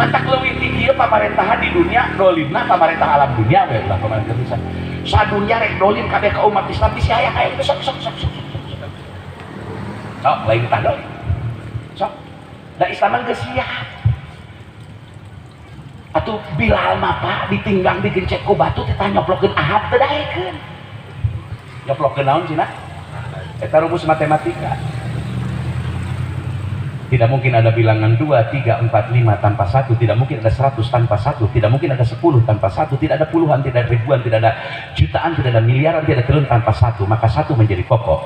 B: mantak leuwih tinggi pamerintahan di dunia dolimna pamarentah alam dunia we ulah pamarentah bisa sadunya rek dolim kabeh ka umat Islam bisi aya kae sok lain tah dolim sok da Islam geus siap atuh Bilal mah Pak ditinggang digencet ku batu teh nyoplokeun ahab teh daekeun nyoplokeun naon cenah eta rumus matematika. Tidak mungkin ada bilangan 2, 3, 4, 5 tanpa 1, tidak mungkin ada 100 tanpa 1, tidak mungkin ada 10 tanpa 1, tidak ada puluhan, tidak ada ribuan, tidak ada jutaan, tidak ada miliaran, tidak ada triliun tanpa 1. Maka 1 menjadi pokok.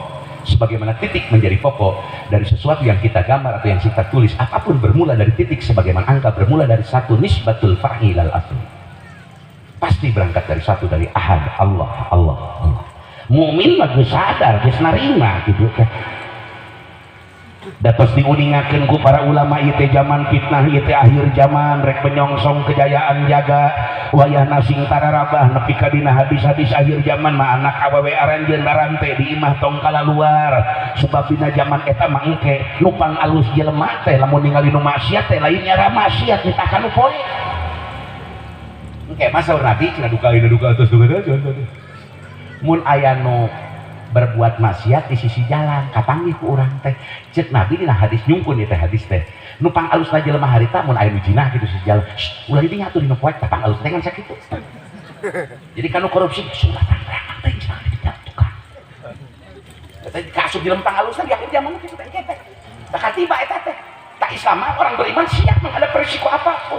B: Sebagaimana titik menjadi pokok dari sesuatu yang kita gambar atau yang kita tulis, apapun bermula dari titik sebagaimana angka bermula dari 1 nisbatul fa'il al asli. Pasti berangkat dari 1 dari ahad, Allah. Mumin mah geus sadar, geus narima gitu kan. Datos diuningakeun ku para ulama ieu teh zaman fitnah ieu teh akhir zaman rek menyongsong kejayaan jaga wayahna sing tararabah nepi ka dina hadis-hadis akhir zaman mah anak awewe aranjeun narante di imah tong kalaluar sebab dina zaman eta mah engke nupang alus jelema teh lamun ningali nu maksiat teh lain nyara maksiat ditah ka nu poe engke mah saur nabi cenah duka terus duka mun aya nu berbuat maksiat di sisi jalan kapanggih ku urang teh ceuk nabi dina hadis nyungkun ieu teh hadis teh nupang alusna jelema harita mun aya nu jinah gitu sisi jalan ulah di atuh dina poek tapang alus teh kan sakitu jadi kanu korupsi sulatan reang teh cenah di tukang teh kaasup di lempang alusna di akhir zaman kitu teh teh tak katiba eta teh tak Islam orang beriman siap menghadapi risiko apapun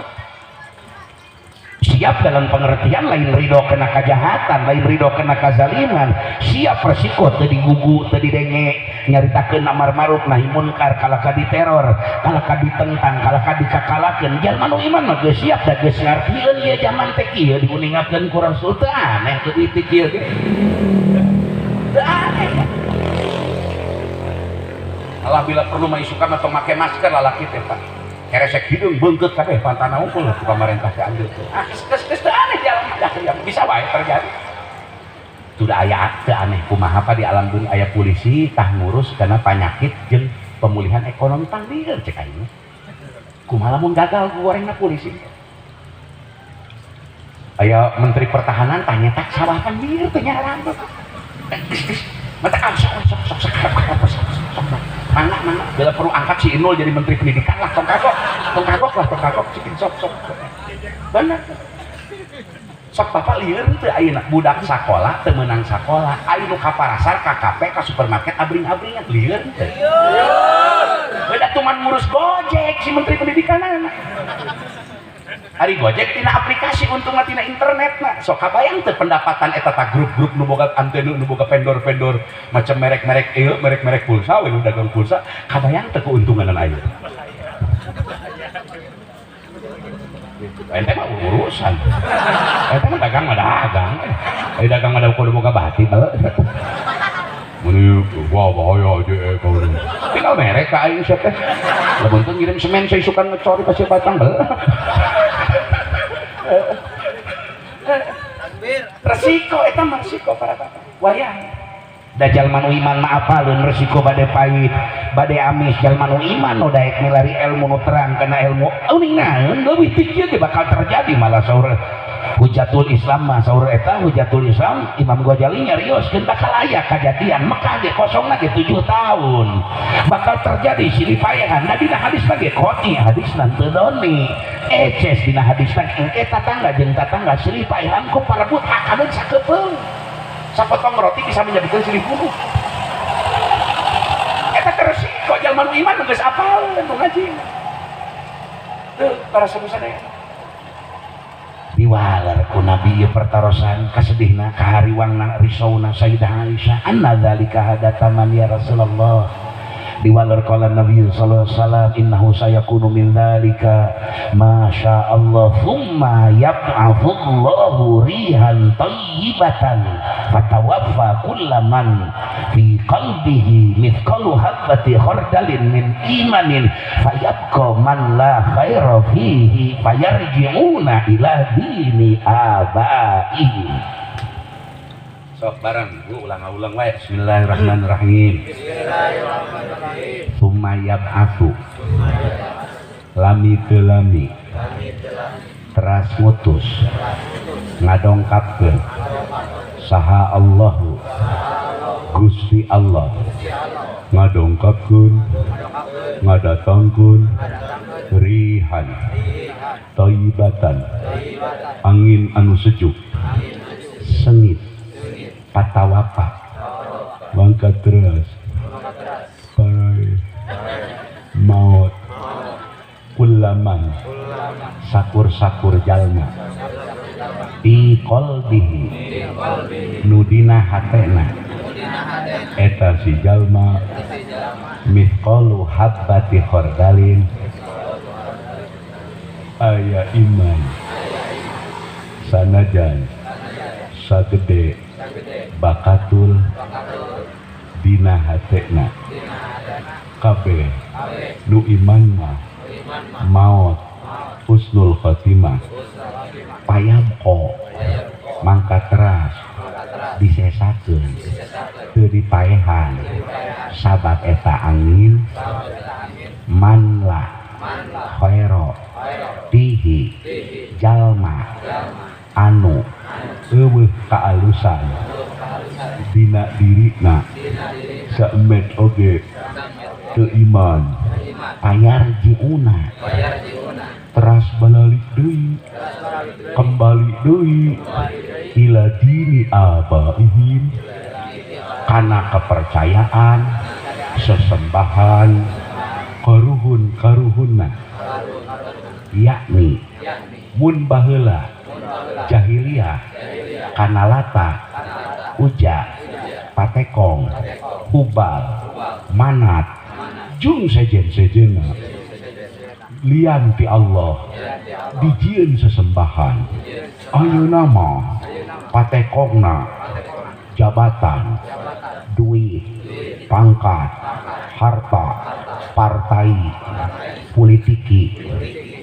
B: siap dalam pengertian lain ridho kena kejahatan lain ridho kena kezaliman siap resiko teu digugu teu didenge nyaritakeun amar ma'ruf nahi munkar kalaka diteror kalaka ditentang kalaka dikakalakeun jalma nu iman mah geus siap da geus ngartieun ieu zaman teh kieu diuningakeun ku Rasul teu aneh teu itik kieu ge teu aneh Allah bila perlu mah isukan atau make masker lalaki teh Pak keresek hidung beungkeut kabeh pantana unggul ku pamarentah teh anjeun teh geus teu aneh di alam yang bisa wae terjadi sudah aya teu aneh kumaha di alam dunia aya polisi tah ngurus karena penyakit jeung pemulihan ekonomi tang lieur cek aing kumaha lamun gagal gorengna polisi aya menteri pertahanan tah nyetak sawah kan lieur teh nyaran mata sok mana bila perlu angkat si Inul jadi menteri pendidikan lah tong kagok cikin sok bener sok bapak lieur teu ayeuna budak sakola teu meunang sakola aya nu ka pasar ka kafe ka supermarket abring-abringan lieur teh beda tuman ngurus Gojek si menteri pendidikan hari Gojek tina aplikasi untungna tina internet na sok kabayang teu pendapatan eta ta grup-grup nu boga antena nu boga vendor-vendor macam merek-merek ieu merek-merek pulsa we nu dagang pulsa kabayang teu keuntunganan aya ente mah urusan ente mah dagang mah kudu boga batin meni wah bahaya aja kau tinggal merek ka aing sia teh lamun teu ngirim semen saya suka ngecori pasti batang bel resiko eta mah resiko para bapak wayah da jalma nu iman mah apaleun resiko bade pahit bade amis jalma nu iman nu daek milari ilmu nu terang kana ilmu uning naeun leuwih ti kieu ge bakal terjadi malah saur Hujatul Islam mah saur eta Hujatul Islam Imam Ghazali nyarioskeun bakal aya kajadian Mekah ge kosong lagi 7 tahun bakal terjadi silih payahan. Nah dina hadis lagi koti hadis nanti doni eces dina hadis lagi tatangga jeung tatangga silih payahan ku parebut hakadeun sakepeung sapotong roti bisa menjadikan silih bulu eta terus kok jalma nu iman geus apal nu ngaji tuh para sebusan diwalar ku Nabi ieu pertarosan kasedihna kahariwangna risauna Sayyidah Aisyah anna dzalika hadataman ya Rasulullah diwalar qala Nabi sallallahu alaihi wasallam innahu sayakunu min dzalika masya Allah thumma yab'atsullahu rihan thayyibatan fatawaffa kullaman fi qalbihi mithqalu habbati khardalin min imanin fayabqa man la khaira fihi fayarji'una ila dini abaihim. Sok bareng ulang wae bismillahirrahmanirrahim. Summa yab'atsu lami teu lami teras ngutus ngadongkapkeun saha Allahu Gusti Allah ngadongkapkeun ngadatangkeun rihan thayyibatan angin anu sejuk sengit patawapa mangkat teras parai maut kullaman sakur-sakur jalma di qalbihi nudina hatena eta si jalma mithqalu habbati khardalin aya iman sanajan sagede bakatul dina hatena kabeh nu iman mah maut husnul khotimah payabko mangka teras disesakeun teu dipaehan sabab eta angin manla khairo tihi jalma anu eueuh kaalusan dina dirina saemet oge teu iman payarjiuna teras balik deui kembali deui ila dini abaihim kana kepercayaan sesembahan karuhun-karuhunna yakni mun baheula jahiliyah kana Lata Uja Patekong Hubal Manat jung sejen-sejenna lian ti Allah dijieun sesembahan ayeuna mah patekongna jabatan duit pangkat harta partai politiki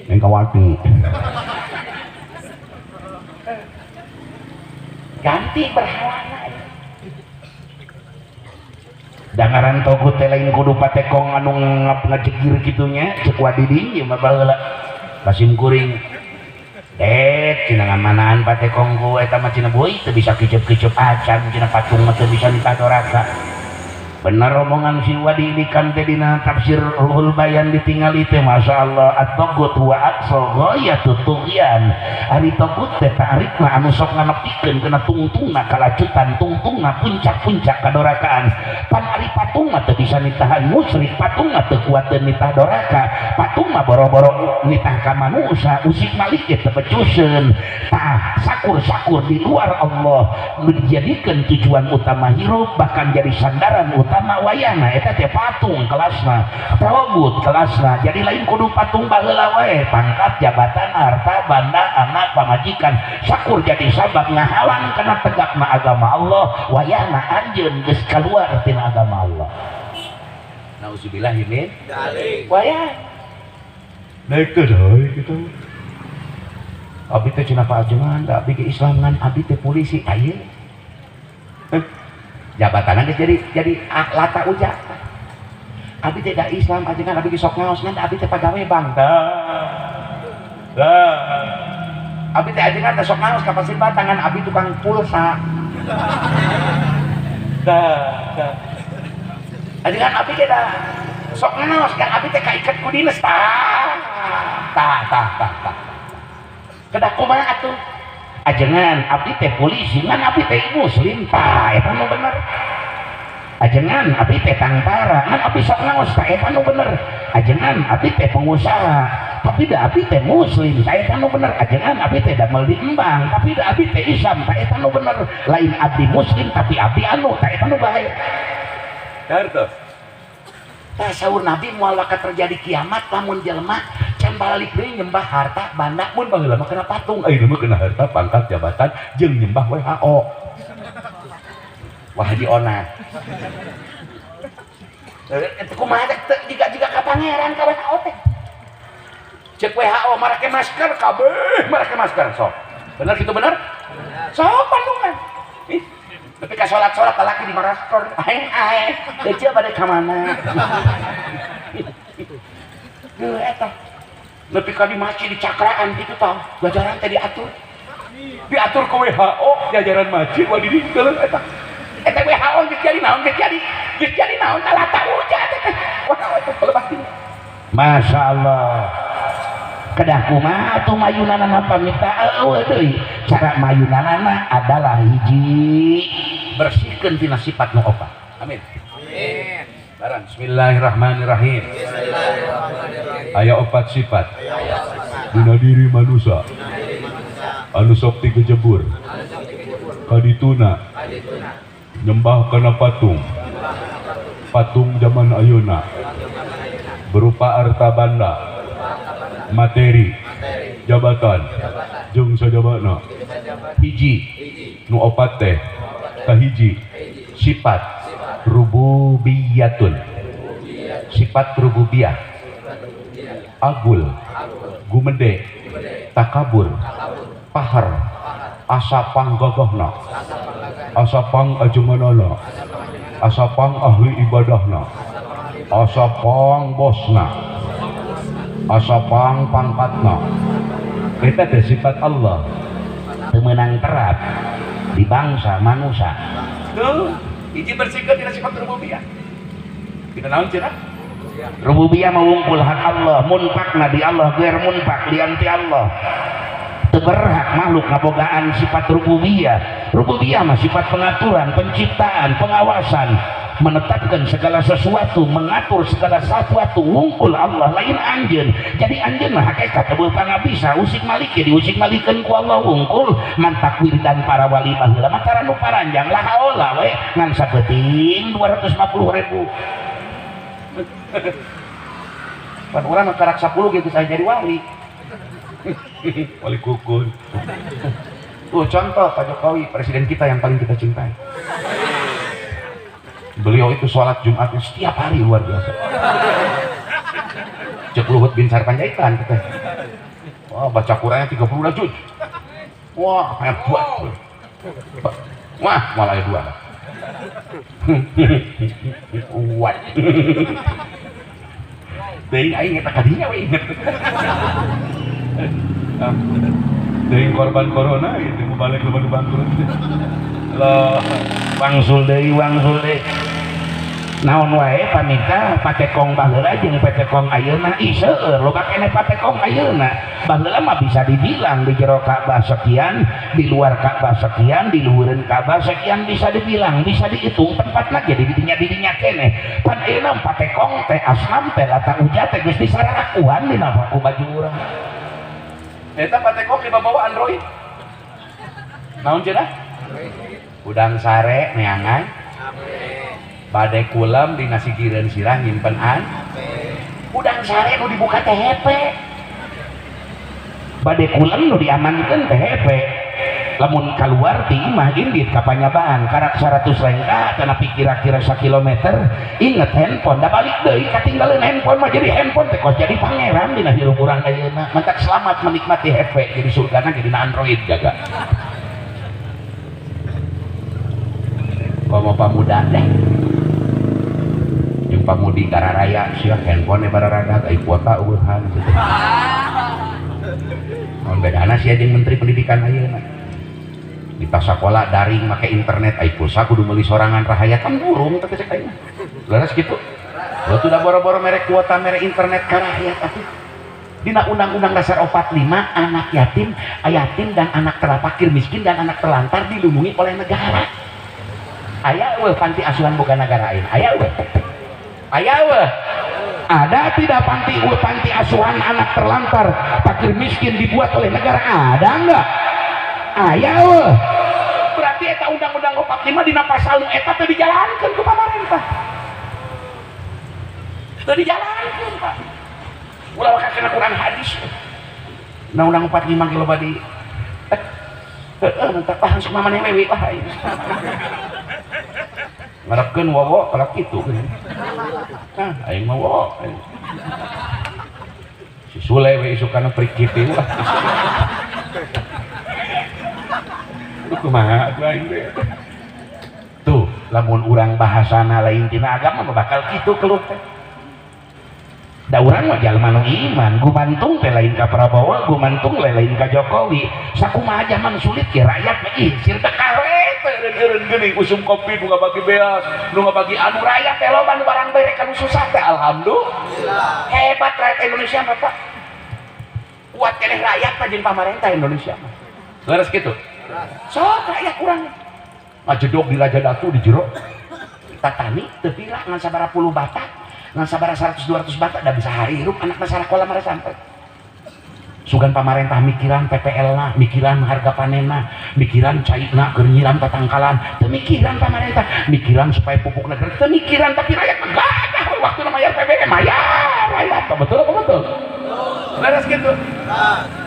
B: engkawati ganti berhalana dangaran togut teh lain kudu patekong anu ngajegir kitunya cek wadidi ieu mah baheula kasim kuring cenah ngamanaan patekong ku eta mah cenah beuy teu bisa kiceup-kiceup acan cenah patung mah teu bisa ditadoraka bener omongan si Wadi kan teh dina tafsir Ruhul Bayan ditingali teh masyaallah at-tagut wa aqsa ghayatut tughyan ari tagut teh ta'rifna anu sok nganepikeun kana tungtungna kalacutan tungtungna puncak-puncak kadorakaan pan ari patung mah teu bisa nitahan musyrik patung mah teu kuat teu nitah doraka patung mah boro-boro nitah ka manusia usik malik teh becuseun tah sakur-sakur di luar Allah menjadikan tujuan utama hirup bahkan jadi sandaran utama wayana eta teh patung kelasna tawagut kelasna jadi lain kudu patung baheula wae pangkat jabatan harta banda anak pamajikan sakur jadi sabab ngahalang kana tegakna agama Allah wayana anjeun geus kaluar tina agama Allah nauzubillah min dzalik wayah naik deui kitu abi teh cenah paajengan da abi ge Islam ngan abi teh polisi ayeuna jabatan jadi Lata Uja abi teh da Islam aja kan abi sok ngaos ngan abi teh pagawe bang Abi teh ajengan teh sok naos ka pasir batangan abi tukang pulsa. Dah. Ajengan abi teh dah sok naos kan abi teh kaiket ku dinas tah. Kedah kumaha atuh? Ajengan abi teh polisi ngan abi teh muslim tah eta nu bener. Ajengan abi teh tentara ngan abi sok naos tah eta nu bener. Ajengan abi teh pengusaha tapi da abi teh muslim tah eta nu bener. Ajengan abi teh damel di Embang tapi da abi teh Islam tah eta nu bener. Lain abdi muslim tapi abdi anu tah eta nu bae.
A: Hartos.
B: Tah saur Nabi moal wakat terjadi kiamat lamun jelema can balik deui nyembah harta banda mun baheula mah kena patung ayeuna mah kena harta pangkat jabatan jeung nyembah WHO. Wah di ona. Eta kumaha teh jika ka pangeran ka WHO teh. Cek WHO marake masker kabeh marake masker sok. Bener kitu bener? Sok pandungan. Tapi ka salat-salat laki di masker. Aing. Teu bade ka mana. Duh eta. Nepi ka di masjid di cakraan kitu tah. Jajaran teh diatur. Diatur ke WHO jajaran masjid wah didingkeun eta. Eta WHO geus jadi naon geus jadi naon talata ujat eta. Wah eta pelebah tilu. Masya Allah. Kedah kumaha atuh mayunana pamita eueuh deui. Cara mayunana adalah hiji bersihkeun tina sifat nu opat. Amin. Amin. Barang bismillahirrahmanirrahim. Aya opat sifat dina diri manusia anu sok digejebur kadituna nyembah kana patung zaman ayeuna berupa harta banda materi jabatan jeung sajabana. Hiji nu opat teh kahiji sifat rububiyatun, sifat rububiyah, agul, gumede, takabur, pahar, asapang gagahna, asapang ajemanana, asapang ahli ibadahna, asapang bosna, asapang pangkatna. Kita teh sifat Allah teu meunang terap di bangsa manusia. Tuh, hiji bersihkeun dina sifat rububiyah. Kita naon cenah? Rububiyah mawungkul hak Allah, munfakna di Allah, geur munfak di anti Allah. Teu berhak makhluk ngabogaan sifat rububiyah. Rububiyah mah sifat pengaturan, penciptaan, pengawasan, menetapkan segala sesuatu, mengatur segala sesuatu. Wungkul Allah lain anjeun. Jadi anjeun mah hakikat teu pangabisa, usik malik ya diusik malikeun ku Allah wungkul. Mantak wiridan para wali baheula mah tara nu paranjang la haula we ngan sapeuting 250.000. Pan urang mah karak 10 gitu saya jadi wali. Wali kukun. Tuh contoh Pak Jokowi, presiden kita yang paling kita cintai. Beliau itu sholat Jumatnya setiap hari luar biasa. Cek Luhut bin Sarpanjaitan kita. Wah baca Qurannya 30 juz. Wah hebat. Wah malah dua. Kuat. Teuing aing eta kadinya we inget. Teuing korban corona itu balik lebar bangkrut. Lah wangsul deui naon wae panika patekong baheula jeung patekong ayeuna iseueur loba keneh patekong ayeuna baheula mah bisa dibilang di jero Ka'bah sekian, di luar Ka'bah sekian, di luhureun Ka'bah sekian, bisa dibilang, bisa dihitung tempatna ge di dinya keneh. Pan ayeuna patekong teh asnam teh lata ujat teh geus disararakuan dina baku baju urang. Eta patekong dibawa Android. Naon cenah? Udang sare neangan badai kulam di nasi gireun sirah nyimpen udang sare nu dibuka teh hepe badai kulam nu diamankeun teh hepe lamun keluar ti imah indit ka panyabaan karak 100 lengkah tanapi kira-kira 1 kilometer inget handphone da balik deui katinggalin handphone mah jadi handphone teh kos jadi pangeran dina hirup urang ayeuna mentak selamat menikmati hepe jadi surgana jadi Android jaga. Mau pamuda deh yang pamudi kararaya siap handphone bararaga ai kuota ueuhan gitu. Naon bedana sih jeung menteri pendidikan ayeuna. Di tas sekolah daring make internet ai pulsa kudu meuli sorangan rahayat kan burung teh cek ayeuna. Leres kitu. Lo tuh udah boro-boro merek kuota merek internet ka rakyat atuh. Dina Undang-Undang Dasar 45 anak yatim dan anak terpakir miskin dan anak terlantar dilindungi oleh negara. Aya we panti asuhan boga negarain. Aya we. Ada tidak panti asuhan anak terlantar fakir miskin dibuat oleh negara? Ada enggak? Aya we. Berarti eta Undang-Undang 45 dina pasal nu eta teu dijalankeun ku pamarentah. Teu dijalankeun, Pak. Ulah kakena Quran hadis. Undang-Undang 45 kilo badi. Mentak paham sok mamane wewe wah. Ngarepkeun wowo kalau kitu. Aing mah wowo. Si Sule we isukana prikit ieu. Kumaha aing teh. Tuh, lamun urang bahasana lain tina agama bakal kitu keluh teh. Da urang mah jalma nu iman, gumantung teh lain ka Prabowo, gumantung lain ka Jokowi. Sakumaha zaman sulit ge rakyat mah ih sir teh kawe teh eureun geuning usum kopi nu ngabagi beas, nu ngabagi anu rakyat teh loba nu barang bere ka nu susah teh alhamdulillah. Hebat rakyat Indonesia mah Pak. Kuat keneh rakyat mah jeung pamarentah Indonesia mah. Leres kitu. Sok rakyat urang. Majedog di Raja Datu di jero. Tatani teu pira ngan sabaraha puluh batak. Ngan sabaraha 100-200 batak da bisa harirup anak masyarakat mah sampai. Sugan pamarentah mikiran PPL-na, mikiran harga panenna, mikiran cairna keur nyiram tatangkalan, teu mikiran pamarentah, mikiran supaya pupuk negara, teu mikiran tapi rakyat mah gadah waktu na mayar PBB mayar rakyat. Betul apa betul? Beres gitu.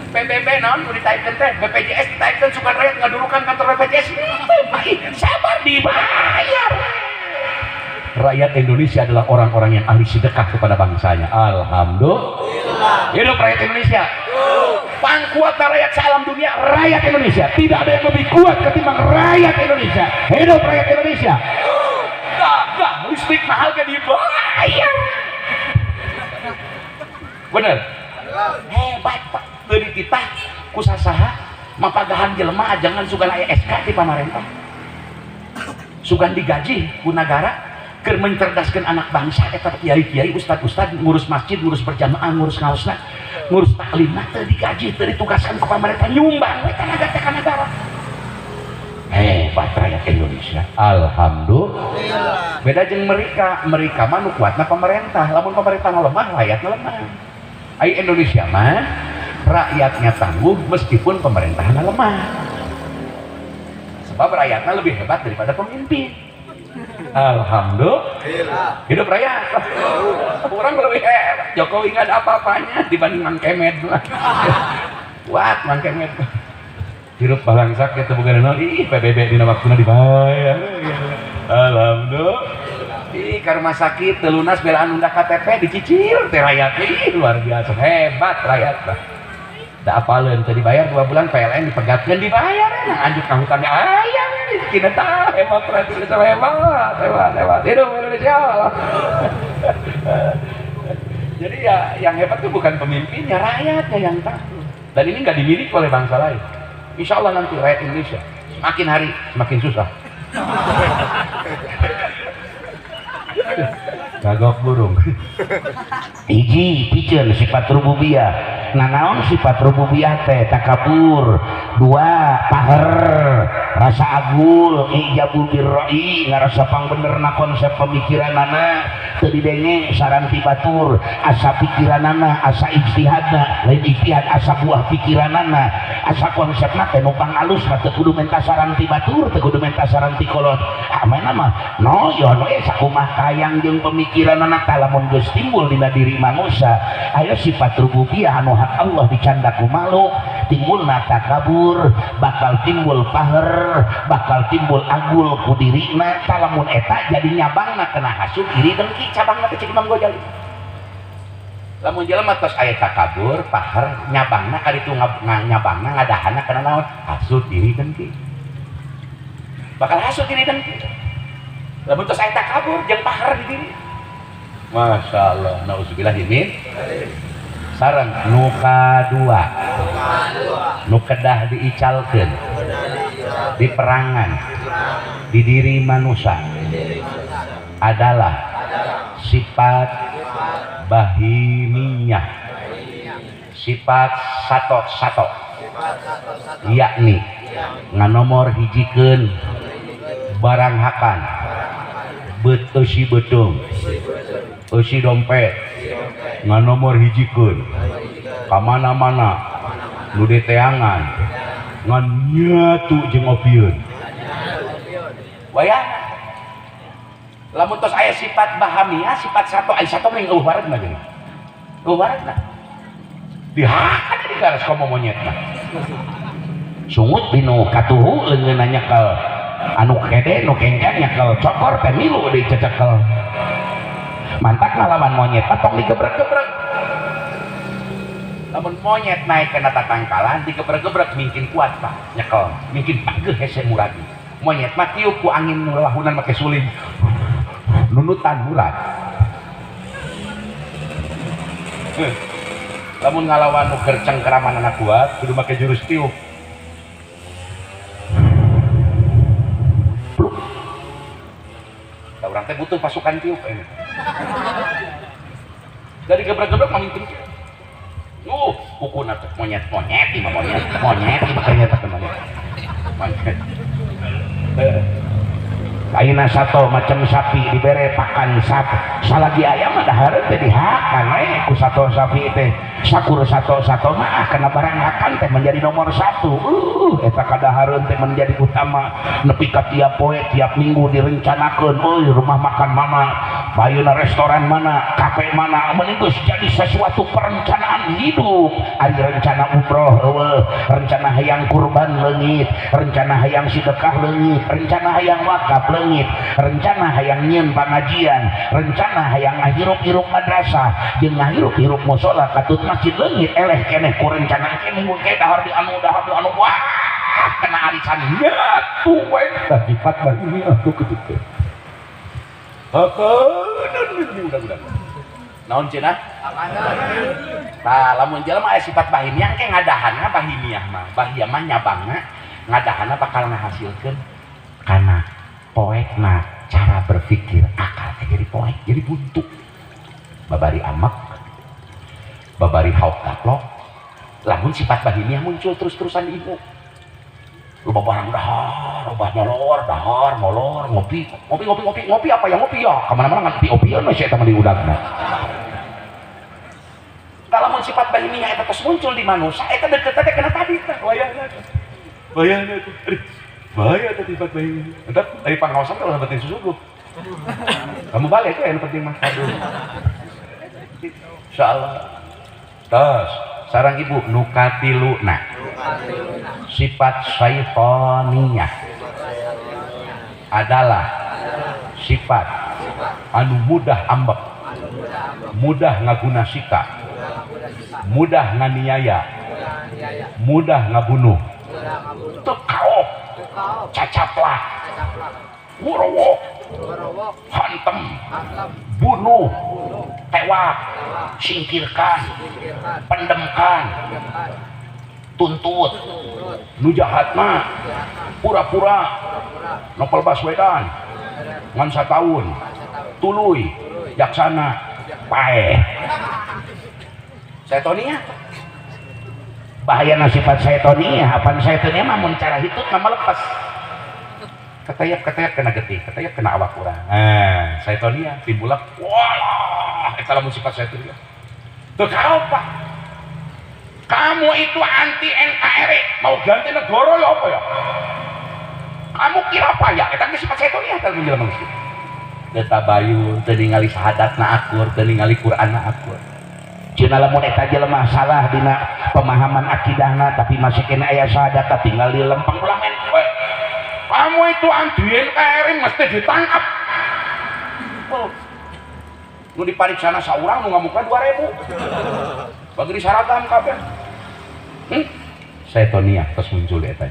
B: PBB naon kudu ditaikeun teh, BPJS ditaikeun sugan rakyat ngadurukan kantor BPJS. Sabar dibayar. Rakyat Indonesia adalah orang-orang yang ahli sedekah kepada bangsanya. Alhamdulillah. Hidup rakyat Indonesia. Pangkuat rakyat salam dunia rakyat Indonesia. Tidak ada yang lebih kuat ketimbang rakyat Indonesia. Hidup rakyat Indonesia. Gak listrik mahal gak dibayar. Bener. Hebat Pak. Dari titah kusasaha mapagahan jelema jangan sugan aya SK di pamarentah. Sugan digaji ku negara keur mencerdaskeun anak bangsa eta kiai-kiai ustad-ustad ngurus masjid, ngurus berjamaah, ngurus ngaosna, ngurus taklimna teu digaji, teu ditugaskan ku pamarentah nyumbang we ka negara. Hebat rakyat Indonesia. Alhamdulillah. Beda jeung mereka mah nu kuatna pamarentah, lamun pamarentah lemah rakyatna lemah. Ai Indonesia mah rakyatnya tangguh meskipun pemerintahnya lemah. Sebab rakyatnya lebih hebat daripada pemimpin. Alhamdulillah. Hidup rakyat. Orang lebih hebat. Jokowi nggak ada apa-apanya dibanding Mang Kemed. Kuat Mang Kemed. Hirup balangsak kita bukan nol. PBB dina waktuna dibayar. Alhamdulillah. Karena sakit telunas belaan undak KTP dicicil teh rakyat. Luar biasa hebat rakyat. Da apaleun teu dibayar 2 bulan PLN dipegatkeun dibayar nah anjuk ka hutannya aya kita tah hebat berarti kita hebat hidup Indonesia. Jadi ya yang hebat itu bukan pemimpinnya, rakyatnya yang tahu. Dan ini nggak dimiliki oleh bangsa lain. Insya Allah nanti rakyat Indonesia semakin hari semakin susah. Kagok burung. Hiji piceun sifat rububiyah. Nah naon sifat rububiyah teh? Takabur. 2 paher, rasa agul, ijabul birra'i, ngarasa pangbenerna konsep pemikiranana, teu didenge saranti batur, asa pikiranana, asa ijtihadna, lain ijtihad asa buah pikiranana, asa konsepna teh nu pangalus mah teu kudu menta saranti batur, teu kudu menta saranti kolot. Amana mah noyon we sakumaha kayang jeung pemikiranana lamun geus timbul dina diri manusia aya sifat rububiyah anu hak Allah dicanda ku makhluk, timbulna takabur, bakal timbul paher, bakal timbul agul ku dirina, lamun eta jadi nyabangna kena hasud iri dengki cabangna teh cek Imam Ghazali. Lamun jelema tos aya takabur, paher, nyabangna ka ditu nyabangna ngadahana kana naon? Hasud iri dengki. Bakal hasud iri dengki. Lamun tos aya takabur jeung paher di diri. Masya Allah, nauzubillah min. sareng nuka dua nu kedah diicalkeun di perangan di diri manusia adalah sifat bahimiyah, sifat sato-sato, yakni nganomor hijikeun barang hakan beusi betung eusi dompet nganomor hijikeun ka mana-mana nu deteangan ngan nyatu jeung opieun wayahna lamun tos aya sifat bahamiyah sifat sato ai sato mending eueuh baregna geuning eueuh baregna dihakan di garas komo monyetna sungut dinu katuhu leungeunna nyekel anu kede nu kengkang nyekel cokor teh milu deui cecekel mantak ngalawan monyet tong digebrek-gebrek lamun monyet naik kana tatangkalan digebrek-gebrek mungkin kuat pak nyekel mungkin pageuh hese muradi monyet mah tiup ku angin nu lahunan make suling nunutan murad lamun ngalawan nu gerceng keramanana kuat kudu make jurus tiup da urang teh butuh pasukan tiup ini dari gebrek-gebrek mah mungkin pukuna teh monyet imah monyet imah ternyata monyet ayeuna sato macam sapi dibere pakan salagi ayam mah dahareun teh dihakan we ku sato sapi teh sakur sato mah kana barang hakan teh menjadi nomor 1 eta kadahareun teh menjadi utama nepi ka tiap poe tiap minggu direncanakeun rumah makan mana bayeuna restoran mana kafe mana meuning geus jadi sesuatu perencanaan hidup ari rencana umroh eueuh rencana hayang kurban leungit rencana hayang sedekah leungit rencana hayang wakaf leungit rencana hayang nyieun pangajian rencana hayang ngahirup-hirup madrasah jeung ngahirup-hirup mushola katut masjid leungit eleh keneh ku rencana keneh mun ke dahar di anu wah kena arisan nyatu we sifat ini aku ketika udah naon cenah tah lamun jelema aya sifat bahimiyah ke ngadahanna bahimiyah mah nyabangna ngadahanna bakal ngahasilkeun kana poekna cara berpikir akal teh jadi poek jadi buntu babari amak babari hauk taklok lamun sifat bahimiyah muncul terus-terusan di ibu loba barang dahar loba molor ngopi apa yang ngopi ya kemana-mana ngopi opieun mah saya teman di udagna kalau sifat bahimiyah eta tos muncul di manusia eta deukeut teh kana tadi teh wayahna tuh bahaya tuh sifat bahimiyah eta dari pangaosan teh ulah penting susuguk kamu balik itu yang penting mah aduh insyaallah tos sareng ibu nukatiluna sifat syaitaniyah adalah sifat anu mudah ambek mudah ngaguna sika mudah nganiaya mudah ngabunuh tekaop cacaplah ngurowok hantem bunuh tewak singkirkan pendemkan tuntut nu jahatna pura-pura Novel Baswedan ngan sataun tuluy jaksana paeh setoniyah bahayana sifat setoniyah apaan setoniyah mah mun cara hitut mah melepas ketayap kena getih ketayap kena awak urang setoniyah timbulak walah eta lamun sifat setoniyah teu kaopa kamu itu anti NKRI mau ganti negara ya apa ya kamu kira apa ya eta geus sifat setoniyah teh menjelema geus teu tabayun teu ningali sahadatna akur teu ningali Qur'anna akur cenah lamun eta jelema salah dina pemahaman akidahna tapi masih kena aya sahadat tinggal di lempeng ulah men kamu itu anti NKRI mesti ditangkap nu dipariksana saurang nu ngamuka 2000 bagi disyaratan kabeh setoniyah terus muncul di eta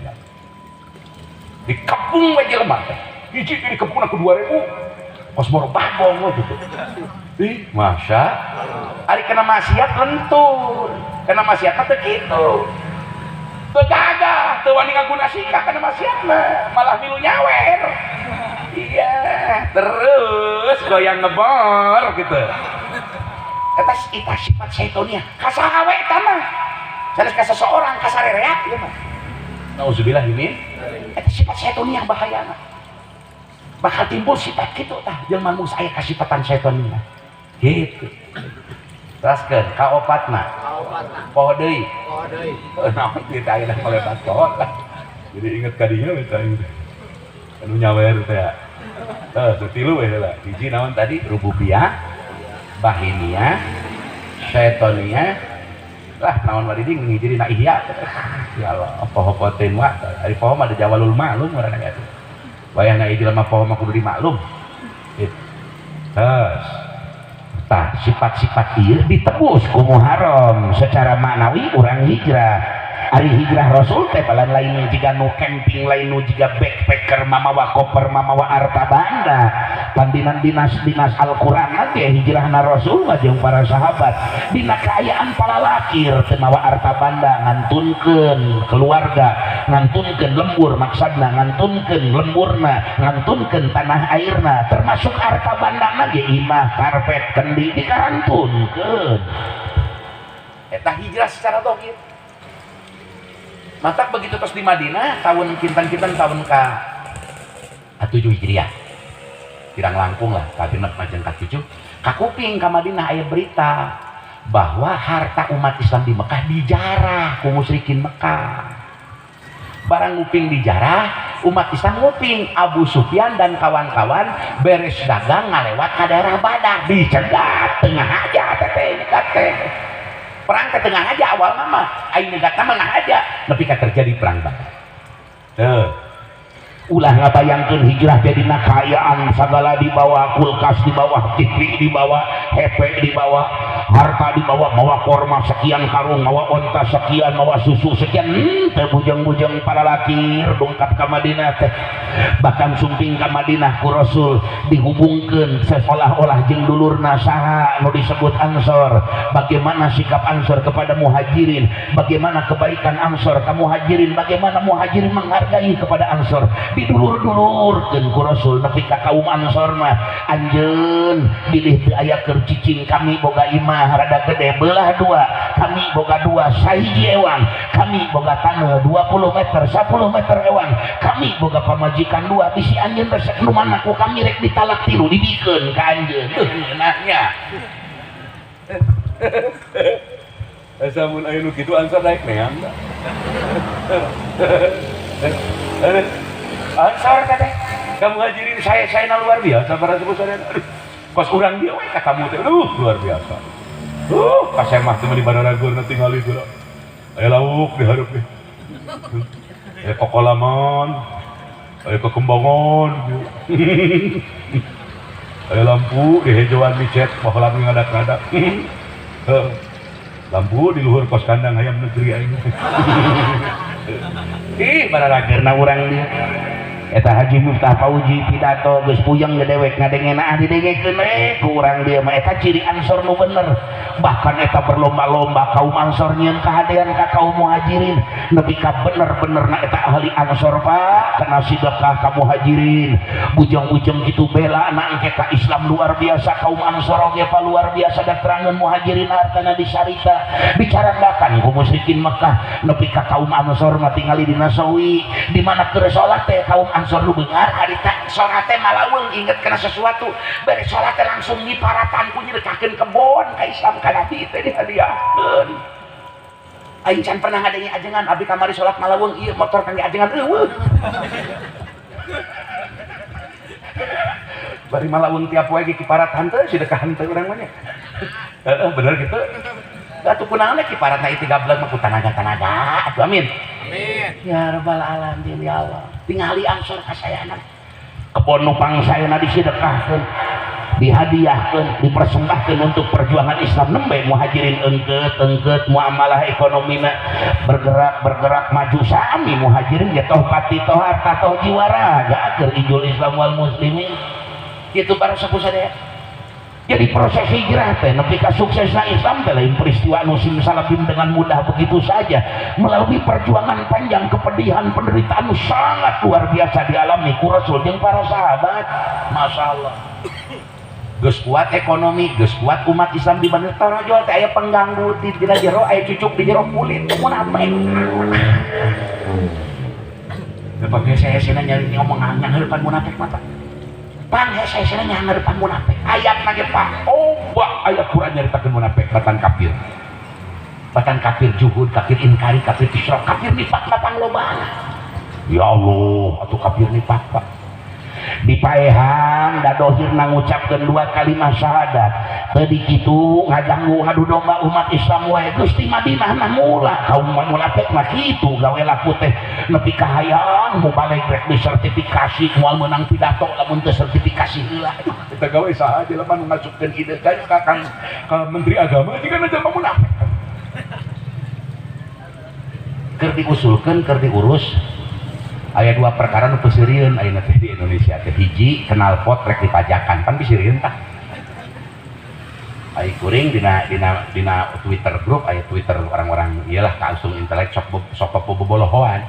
B: dikepung we jelema teh hiji dikepungna ku 2000 kosmor babong gitu. Ih, masa ari kena maksiat lentur, kena maksiat teh kitu. Teu gagah, teu wani ngaguna sikap kena maksiat mah, malah milu nyawer. Iya, terus goyang ngebor gitu. Eta sifat setonnya, kasahawe eta mah. Sanes ka seseorang kasarereak ieu mah. Nauzubillah min. Eta sifat setonnya bahayana. Bakal timbul sifat kitu tah jelema nu aya kasifatan setonnya. Gitu. Teraskeun kaopatna. Poho deui. Naon kita aya melebat poho. Jadi inget kadinya eta anu nyawer teh. Tilu we heula. Hiji naon tadi? Rububiyah, bahimiyah, syaitoniyah. Lah naon mah diding ngijiri na ihya. Ya Allah, poho teh mah ari poho mah ada jawalul ma'lum ngaranna eta. Wayahna ieu jelema poho mah kudu dimaklum. Tah sifat-sifat ieu ditebus ku Muharram secara maknawi urang hijrah. Ari hijrah Rasul teh palan lain jiga nu camping, lain nu jiga backpacker mamawa koper mamawa harta banda. Pandinan dinas Al-Qur'an ge hijrahna Rasul jeung para sahabat dina kaayaan palalakir teu mawa harta banda, ngantunkeun keluarga, ngantunkeun lembur, maksudna ngantunkeun lemburna, ngantunkeun tanah airna, termasuk harta bandana ge imah, karpet, kendi dikarantunkeun. Eta hijrah secara dohir. Mata begitu terus di Madinah tahun kintan tahun ke-7 Hijriah. Kirang langkung lah, kabinep majeng ka-7. Kakuping ka Madinah aya berita bahwa harta umat Islam di Mekah dijarah ku musyrikin Mekah. Barang nguping dijarah, umat Islam nguping Abu Sufyan dan kawan-kawan beres dagang ngalewat ka daerah Badar, dicegat tengah aja teh. Perang ke tengah aja awal mama aing negata menang aja tapi terjadi perang Badar. Ulah ngabayangkeun hijrah jadi nakayaan segala dibawa, kulkas dibawa, TV dibawa, HP dibawa, harta dibawa, mawa korma sekian karung, mawa onta sekian, mawa susu sekian. Teh bujang-bujang para laki dongkap ka Madinah teh. Bahkan sumping ka Madinah ku Rasul dihubungkeun seolah-olah jeung dulurna saha nu disebut Ansor. Bagaimana sikap Ansor kepada Muhajirin, bagaimana kebaikan Ansor ka Muhajirin, bagaimana Muhajirin menghargai kepada Ansor. Didulur-dulurkeun ku Rasul nepi ka kaum Ansor mah anjeun bilih teu aya keur cicing kami boga imah rada gede belah dua, kami boga dua sahiji ewang, kami boga taneuh 20 meter 10 meter ewang, kami boga pamajikan dua, bisi anjeun resep nu mana ku kami rek ditalak 3 dibikeun ka anjeun. Ngeunahnya
A: Samun aya nu kitu Ansor daek neang.
B: Ansor teh kamu hajirin saya luar biasa para sepuh saudara. Kos urang dia we ka kamu teh luar biasa. Pas saya mah teh di Bandara Gor tingali heula. Aya lauk dihareup ge. Aya kokolaman, aya kekembangan. Aya lampu di hijauan micet baheula ngadak-ngadak. Lampu di luhur kos kandang hayam negeri aing. Ih, bararageurna urang dia. Eta Haji Miftah Fauzi pidato geus puyeng ngedewek ngadengena didengekeun ku urang dia mah eta ciri Ansor nu bener. Bahkan eta berlomba-lomba kaum Ansor nyieun kahadean ka kaum Muhajirin nepi ka bener-benerna eta ahli Ansor Pak kana sedekah ka Muhajirin. Bujang-bujang kitu bela na engke ka Islam luar biasa kaum Ansor oge pa luar biasa da terangeun Muhajirin hartana disarita dicarandakan ku musyrikin Mekah nepi ka kaum Ansor mah tingali dina sawi di mana keur salat teh kaum Ansor lu bengar harita salat teh malaweung inget kana sesuatu beres salat teh langsung diparatan ku nyedekakeun kebon ka Islam ka Nabi teh dihadiahkeun. Aing can pernah ngadenge ajengan abdi kamari salat malaweung ieu motor kangge ajengan eueuh. Bari malaweung tiap wae ge kiparatan teh sedekahan teh urang mah nya. Bener gitu. Atuh kunaon kiparatna itu gablek mah ku tanaga-tanaga. Atuh amin. Amin. Ya rabbal alamin ya Allah. Tingali Ansor kasayana. Kebon nupang sayana disedekahkeun, dihadiahkeun, dipersembahkeun untuk perjuangan Islam nembe Muhajirin engkeut muamalah ekonomina bergerak maju sami Muhajirin ya toh pati toh harta toh jiwa raga keur ijul Islam wal muslimin. itu para sepuh sadaya. Jadi proses hijrah teh nepi ka suksesna Islam teh lain peristiwa anu simsalabim dengan mudah begitu saja, melalui perjuangan panjang, kepedihan, penderitaan sangat luar biasa dialami ku Rasul jeung para sahabat. Masyaallah. Geus kuat ekonomi, geus kuat umat Islam di Bandung Tarojol teh aya pengganggu di jero, aya cucuk di jero kulit mun apa. Tepatnya saya nyari ngomong anyang heurepan munafik mata. Pan saya nyari pan munafik. Ayat lagi Pak. Oh, wah, ayat Quran nyaritakeun munafik, batan kafir. Batan kafir juhud, kafir inkari, kafir isyraf, kafir nifaq panglobaan. Ya Allah, atuh kafir nifaq Pak. Dipaehan da dohirna ngucapkeun 2 kalimat syahadat. Tadi kitu ngaganggu ngadu domba umat Islam wae Gusti Madinah na mula kaum munafik mah kitu gawe laku teh nepi ka hayang mu balik rek disertifikasi moal meunang pidato lamun teu sertifikasi heula.
A: Kita gawe saha aja lah ngasupkeun ide kayak ka Menteri Agama jika na jelema munafik.
B: Keur diusulkeun, keur diurus. Aya 2 perkara nu peuseureun ayeuna teh di Indonesia teh. Hiji, knalpot rek dipajakan pan biseureun tah. Ai kuring dina Twitter grup, aya Twitter orang-orang iyalah kausung intelek sok bobolohoan.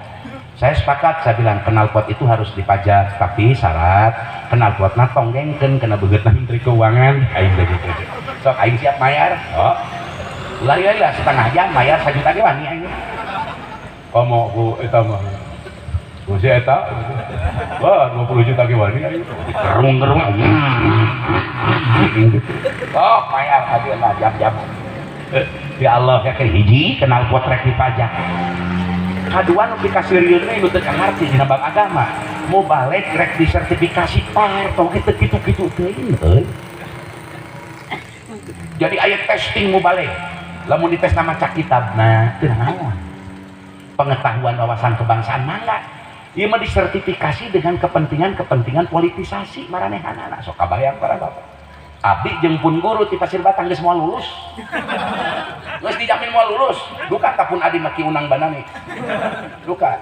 B: Saya sepakat, saya bilang knalpot itu harus dipajak, tapi syarat knalpotna tonggengkeun kana begeutna Menteri Keuangan. Aing begitu. Sok aing siap mayar. Oh. Lari lah setengah jam mayar 1 juta ge wani aing.
A: Komo ku eta mah. Ku si eta. Wah, 20 juta ge wani aing.
B: Gerung-gerung.
A: Oh, mayar adeuna jam-jam.
B: Ya Allah ya kan hiji kenal potrek dipajak. Kadua nu pikasirieun we nu teu ngarti dina bab agama. Mau balik rek disertifikasi parto kitu-kitu teuing euy. Jadi aya testing mau balik. Lamun dites nama cak kitabna teu naon. Pengetahuan wawasan kebangsaan mangga. Ieu mah disertifikasi dengan kepentingan politisasi maranehanana. Sok kabayang para bapak. Abdi jeung pun guru ti Pasir Batang geus moal lulus. Geus dijamin moal lulus. Duka tapun adi maki unang banani. Duka.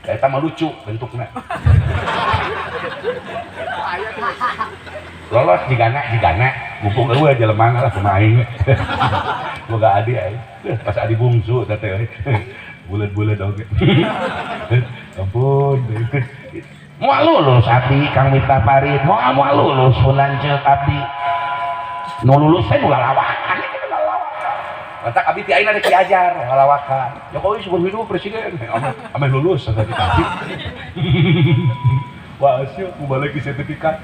B: Eta mah lucu bentukna. Lolos jigana mumpung eueuh jelemana lah kumaha aing. Boga adi aya. Pas adi bungsu teh teh. Bulet-bulet oge. Ampun. Moal lulus abdi Kang Miftah Farid, moal lulus ulan ceuk abdi. Nu lulus teh nu lalawakan kitu lalawakan. Mata abdi ti ayeuna rek diajar lalawakan. Jokowi seumur hidup presiden, ame lulus tadi tadi. Wah, asyik ku balik sertifikat.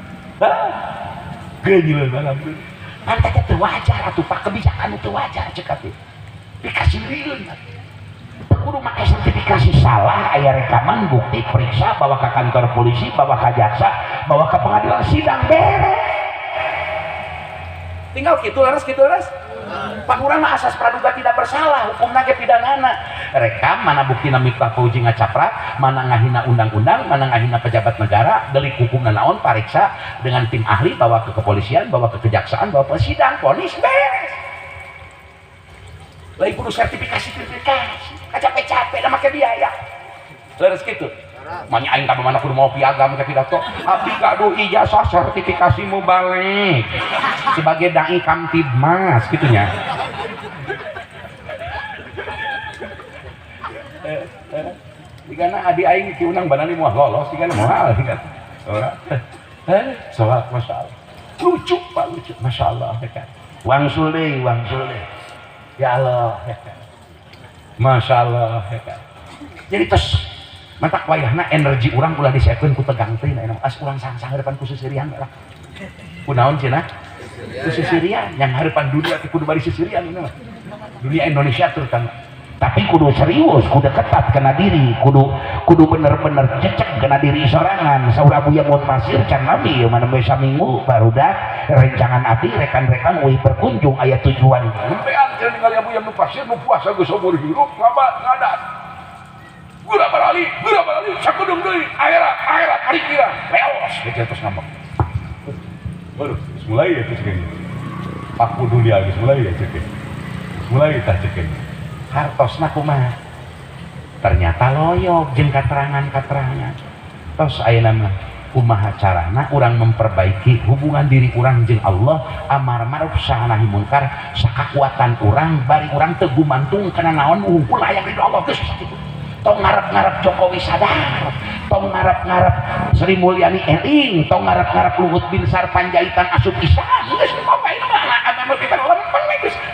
B: Geunyeun alhamdulillah. Pantai teh wajar atuh Pak, kebijakan itu wajar ceuk abdi. Dikasirieun. Kudu make sertifikasi salah, aya rekaman bukti periksa, bawa ke kantor polisi, bawa ke jaksa, bawa ke pengadilan sidang beres. Tinggal kitu leres. Pak urang mah asas praduga tidak bersalah, hukumna ge pidanana. Rekam mana buktina Miftah Fauzi ngacaprak, mana ngahina undang-undang, mana ngahina pejabat negara, delik hukumna naon pariksa dengan tim ahli, bawa ke kepolisian, bawa ke kejaksaan, bawa ke sidang, vonis beres. Lain kudu sertifikasi capek-capek dah make biaya leres gitu manya aing ka mana kudu mau piagam ke pidato abdi gaduh ijazah sertifikasi mubalik sebagai dai kamtibmas gitunya digana adi aing ki unang banani moal lolos digana moal digana soal masyaallah lucu Pak lucu masyaallah kan wangsul deui ya Allah ya kan. Masya Allah ya kan. Jadi terus mantak wayahna energi orang ulah disiapkeun ku tegang teh na as urang sang-sang harapan ku sesirian lah. Ku naon cenah? Ku sesirian yang harapan dunia teh kudu bari sesirian ini mah. Dunia Indonesia terutama. Tapi kudu serius, kudu ketat kena diri, kudu bener-bener cecek kena diri sorangan. Saur Abu Yamun Pasir can nabi mana besa minggu barudak rencangan abdi rekan-rekan euy berkunjung aya tujuan. Sampean keur ningali Abu Yamun Pasir nu puasa geus umur hirup ngadat. Gura barali, sakudung deui akhirat hari kira. Leos geus terus ngambek. Waduh, mulai ya cek ini. Paku dunia geus mulai ya cek. Mulai tah cek ini. Hartosna kumaha ternyata loyok jeung katerangan tos ayeuna mah kumaha carana urang memperbaiki hubungan diri urang jeung Allah, amar ma'ruf saha nahi munkar, sakakuatan urang bari urang teu gumantung kana naon unggul aya ridho Allah geus sakitu. Tong ngarep-ngarep Jokowi sadar, tong ngarep-ngarep Sri Mulyani eling, tong ngarep-ngarep Luhut Binsar Panjaitan asup Islam geus pokoe mah anu kita lempeng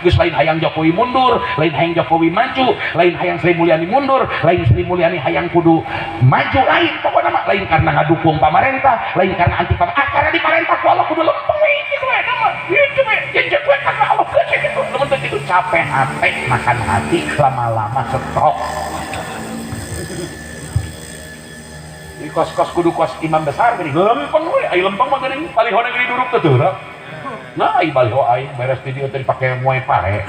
B: geus lain hayang Jokowi mundur, lain hayang Jokowi maju, lain hayang Sri Mulyani mundur, lain Sri Mulyani hayang kudu maju, lain pokokna mah lain karena ngadukung pamarentah, lain karena anti pamarentah, karena di pamarentah ku Allah kudu lempeng gitu we mah gitu we jenjek we karena Allah geus gitu lamun teu kitu capek hati makan hati lama-lama stroke. Di kos-kos kudu kos imam besar gini lempeng we ai lempeng mah geuning palihona geuning duruk teu teureuk. Nah, ai baliho aing beres di dieu teh dipake moe pare.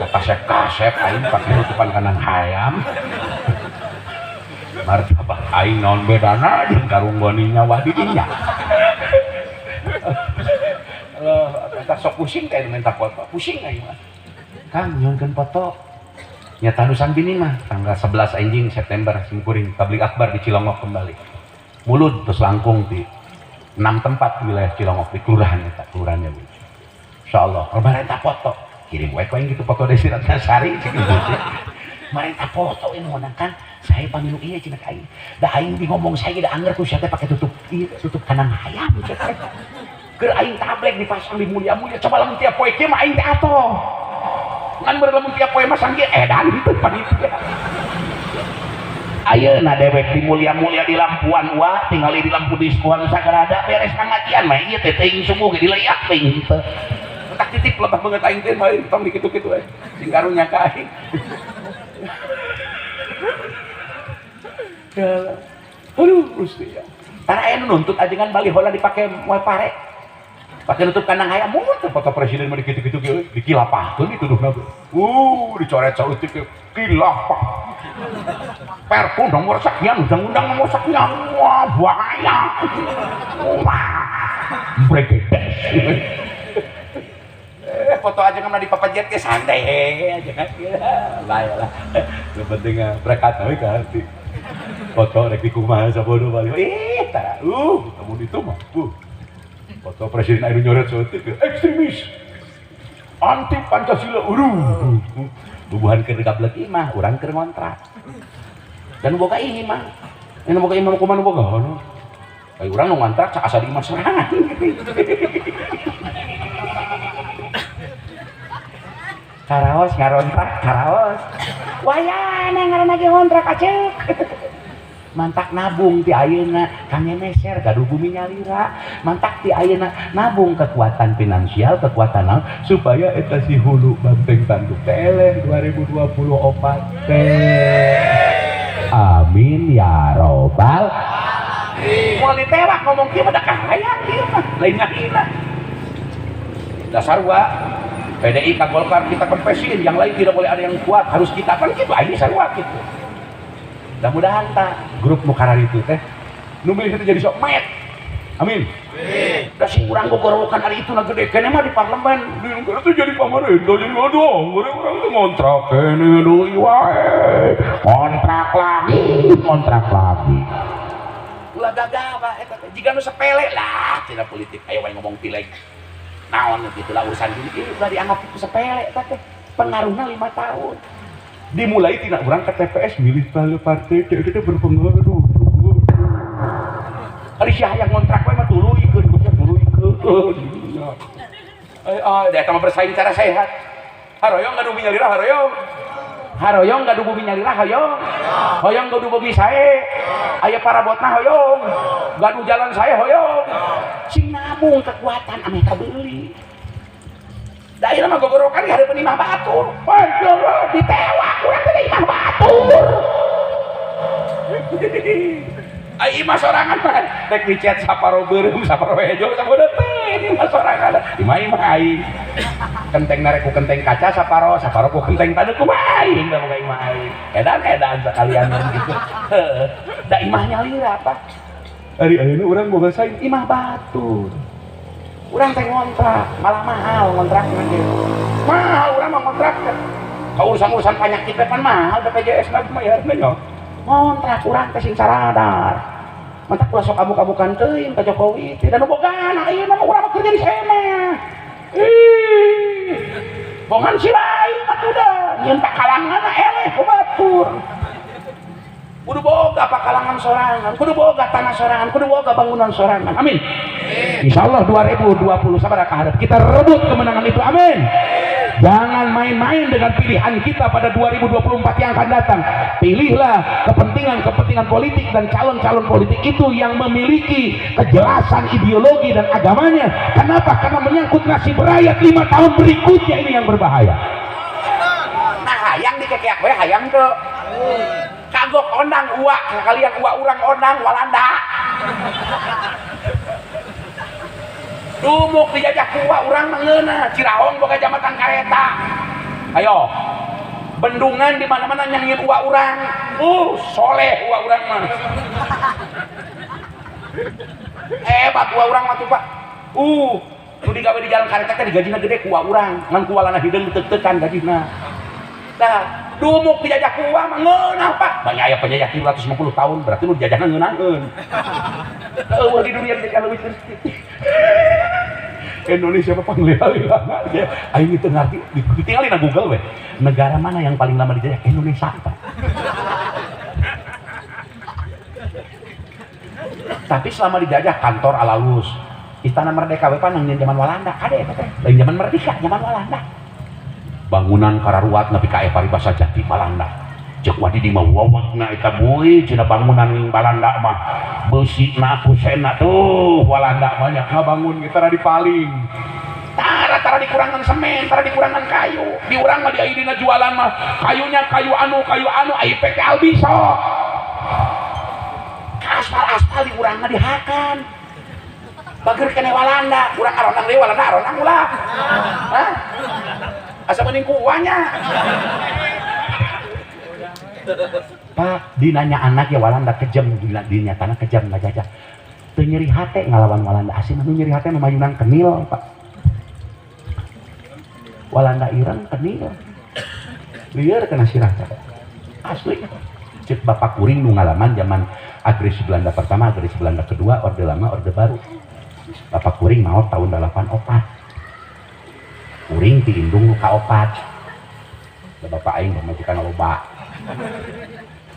B: Kasep-kasep aing pake tutupan kanan hayam. Martabak aing naon bedana jeung karunggoni nyawa di dinya. Eta sok pusing teh minta foto, pusing aing mah. Kang nyieunkeun foto. Nyata nusan bini mah tanggal 11 anjing September simkuring tablik akbar di Cilongok kembali. Mulut terus langkung di 6 tempat wilayah Cilongok di kelurahan eta kelurahannya. Insyaallah pemerintah foto kirim wae koeng gitu foto Desi Ratnasari gitu. Pemerintah foto ini menangkan saya pamilu ieu cenah aing. Da aing di ngomong saya da anger ku sia teh pake tutup ieu tutup kanan hayam cenah. Keur aing tablek dipasang di mulia-mulia coba lamun tiap poe kieu mah aing teh atoh. Ngan berlamun tiap poe masang ge edan gitu panitia. Ayeuna dewek di mulia-mulia di lampuan wah tinggal di lampu diskuan sagarada beres pengajian mah ieu teh teuing subuh ge dileuyak teuing teu. Tak titip lebah banget aing teh mah tong dikitu-kitu we. Sing karunya ka aing. Aduh, Gusti ya. Tara aya nuntut ajengan balihona dipake moe pare. Pakai nutup kandang hayam mun teh foto presiden mah dikitu-kitu ge dikilapahkeun dituduhna. Dicoret sautik kilapah. Perpu nomor sekian, undang-undang nomor sekian. Wah, bahaya. Wah. Bregedes. Foto aja ngamna di papajet ge santai aja kan. Baiklah. Yang penting berkat we ka hati. Foto rek dikumaha sabodo bali. Tara. Kamu itu mah. Foto presiden air nyoret sotik ekstremis anti Pancasila bubuhan keur gablek imah urang keur ngontrak dan boga imah ini boga imah kumaha boga ai urang nu ngontrak asa di imah serangan karaos ngarontrak karaos wayana ngaranna ge ngontrak aceuk mantak nabung ti ayeuna kangge meser gaduh bumi nyalira mantak ti ayeuna nabung kekuatan finansial kekuatan naon supaya eta si hulu banteng tanduk teh 2024 teh amin ya robbal alamin moal ditewak ngomong kieu mah da kahayang kieu mah lain ngahina dasar wa PDI ka Golkar kita kompesin yang lain tidak boleh ada yang kuat harus kita kan kitu aja sarua kitu. Mudah-mudahan tak grup mukarar itu teh nu milih itu jadi sok mayat amin da sing urang gogorowokan ari itu na gede kene mah di parlemen di negara itu jadi pamarentah jadi aduh urang itu ngontrak kene deui wae kontrak lagi ulah gagah eta teh jiga nu sepele lah tina politik aya wae ngomong pileg naon kitu lah urusan gini udah dianggap sepele eta teh pengaruhna 5 tahun dimulai tidak orang ke TPS milih tali partai itu berpengaruh hari siah yang ngontrak mah tuluikeun bocah tuluikeun dia sama bersaing cara sehat haroyong gaduh bumi nyalira haroyong gaduh bumi nyalira hoyong gaduh bumi sae aya parabotna hoyong gaduh jalan saya hoyong sing nabung kekuatan ame kabeli daerah mah gogorokan di hadapan imah batur waduh ditewak urang teh imah batur ai imah sorangan mah rek dicet saparo beureum saparo hejo saboda teh imah sorangan imah aing kenteng narek ku kenteng kaca saparo ku kenteng tanduk kumaha aing da boga imah aing edan sakalian gitu da imah nyalira apa ari ayeuna urang boga saing imah batur urang teh ngontrak malah mahal ngontrakna ge mahal urang mah ngontrak ka urusan-urusan penyakit teh pan mahal BPJS mah bayarna nya ngontrak urang teh sing saradar mantak ulah sok kabuk-kabukan teuing ka Jokowi tidak nu bogana ieu mah urang kerja di sema bongan si lain atuh da nyeun pakalangan eleh ku batur kudu boga pakalangan sorangan kudu boga tanah sorangan kudu boga bangunan sorangan amin insyaallah 2020 sabaraha kaharep kita rebut kemenangan itu amin. Jangan main-main dengan pilihan kita pada 2024 yang akan datang. Pilihlah kepentingan politik dan calon-calon politik itu yang memiliki kejelasan ideologi dan agamanya. Kenapa? Karena menyangkut nasib rakyat 5 tahun berikutnya ini yang berbahaya.
C: Nah hayang dikekeak we hayang ke kagok ondang uak kalian uak urang ondang Walanda dumuk dijajak kuah urang mangeuna Ciraong boga jambatan kareta ayo bendungan di mana-mana nyangin uak urang soleh uak urang mah hebat uak urang mah tuh Pak nu digawe di jalan kareta teh digajina gede kuah urang ngan kualana hideung teu-teukan gajina tah dumuk dijajak kuah mah ngeunah Pak banyak aya penjajah 250 tahun berarti nu dijajahna ngeunaheun eueuh di dunia teh leuwih Indonesia apa panglila-lila ya aing teu ngarti ditinggalin na Google we negara mana yang paling lama dijajah Indonesia Pak tapi selama dijajah kantor alalus Istana Merdeka we pan nang zaman Walanda kade teh lain zaman Merdeka zaman Walanda bangunan kararuat nepi ka paribasa jati Walanda cek wadi di mah wawakna eta boy cenah bangunan Walanda mah beusina kusena tuh Walanda banyak ngabangun kita di paling tara dikurangan semen tara dikurangan kayu di urang mah di ayeuna jualan mah kayunya kayu anu ai PT Albiso aspal di urang mah dihakan bager kene Walanda urang aronang deui Walanda aronang ulah hah asa mending kuanya Pak dinanya anak ya Walanda kejam dinya tanah kejam ngajajah teu nyeri hate ngalawan Walanda asli nu nyeri hate mah mayunan kenil Pak Walanda ireng kenil lieur kana sirata asli cek Bapak kuring nu ngalaman zaman agresi Belanda pertama agresi Belanda kedua orde lama orde baru Bapak kuring maot tahun 84 kuring ti indung nu kaopat Bapak aing pamajikan loba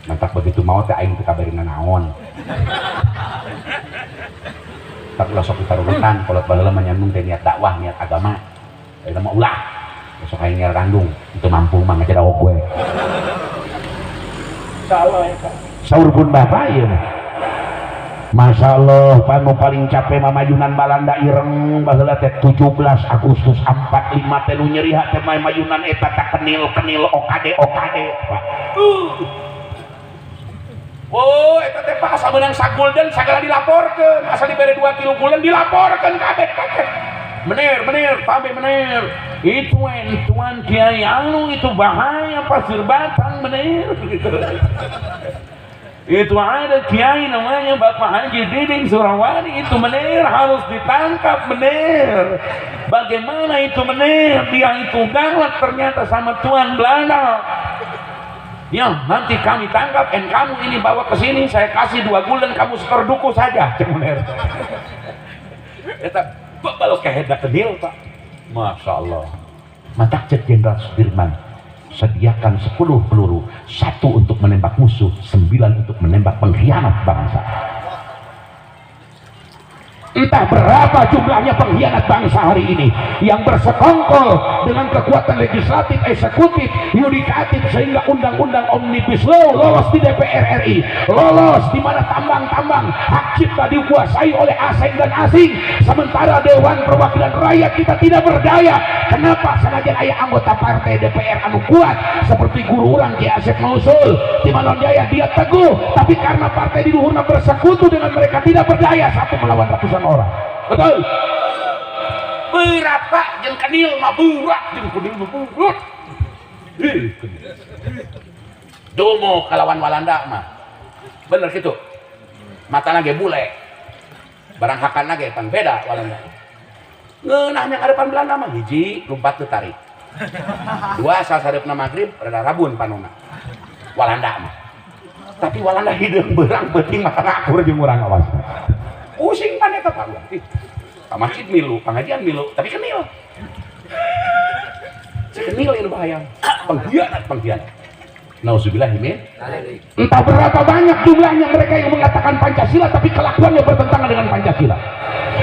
C: mantap begitu mau teh aing teu kabarina naon tak ulah sok tarutan kolot baheula mah nyambung teh niat dakwah niat agama eta mah ulah besok aing ngel kandung itu mampu mah ngajar dakwah gue insyaallah eta saur pun bapak ieu Masya Allah panu paling capek mamajunan Balanda ireng baheula teh 17 Agustus 45 teh nu nyeri hate mah majunan eta tak kenil okade Pak oh eta teh Pak asa meunang sagulden sagala dilaporkeun asa dibere 2 kilo gulden dilaporkeun kabeh bener tapi bener itu tuan Kiai anu itu bahaya pasir batang bener itu ada kiai namanya Bapak Haji Diding Surawadi itu bener harus ditangkap bener bagaimana itu bener dia itu galak ternyata sama Tuan Belanda ya nanti kami tangkap dan kamu ini bawa ke sini saya kasih 2 gulden kamu setor duku saja bener eta balok kehedak kenil Pak Masya Allah mantak cek Jenderal Sudirman sediakan 10 peluru 1 untuk menembak musuh 9 untuk menembak pengkhianat bangsa entah berapa jumlahnya pengkhianat bangsa hari ini yang bersekongkol dengan kekuatan legislatif, eksekutif, yudikatif sehingga undang-undang Omnibus Law lolos di DPR RI lolos di mana tambang-tambang hak cipta dikuasai oleh asing dan asing sementara Dewan Perwakilan Rakyat kita tidak berdaya kenapa senajan ayah anggota partai DPR anu kuat seperti guru urang Ki Asep Mausul di Malon Jaya dia teguh tapi karena partai di luhurna bersekutu dengan mereka tidak berdaya satu melawan ratusan orang betul berat Pak jeung kenil mah berat jeung kenil mah berat domo kalawan Walanda mah bener gitu matana ge bule barang hakanna ge pan beda Walanda ngeunahnya karepan Belanda mah hiji lompat teu tarik 2 sasareupna magrib rada rabun panonna Walanda mah tapi walana hideung beurang penting mata ngakur jeung urang awas pusing pan eta Pak ka masjid milu pengajian milu tapi kenil kenil ini bahaya pengkhianat nauzubillah min entah berapa banyak jumlahnya mereka yang mengatakan Pancasila tapi kelakuannya bertentangan dengan Pancasila.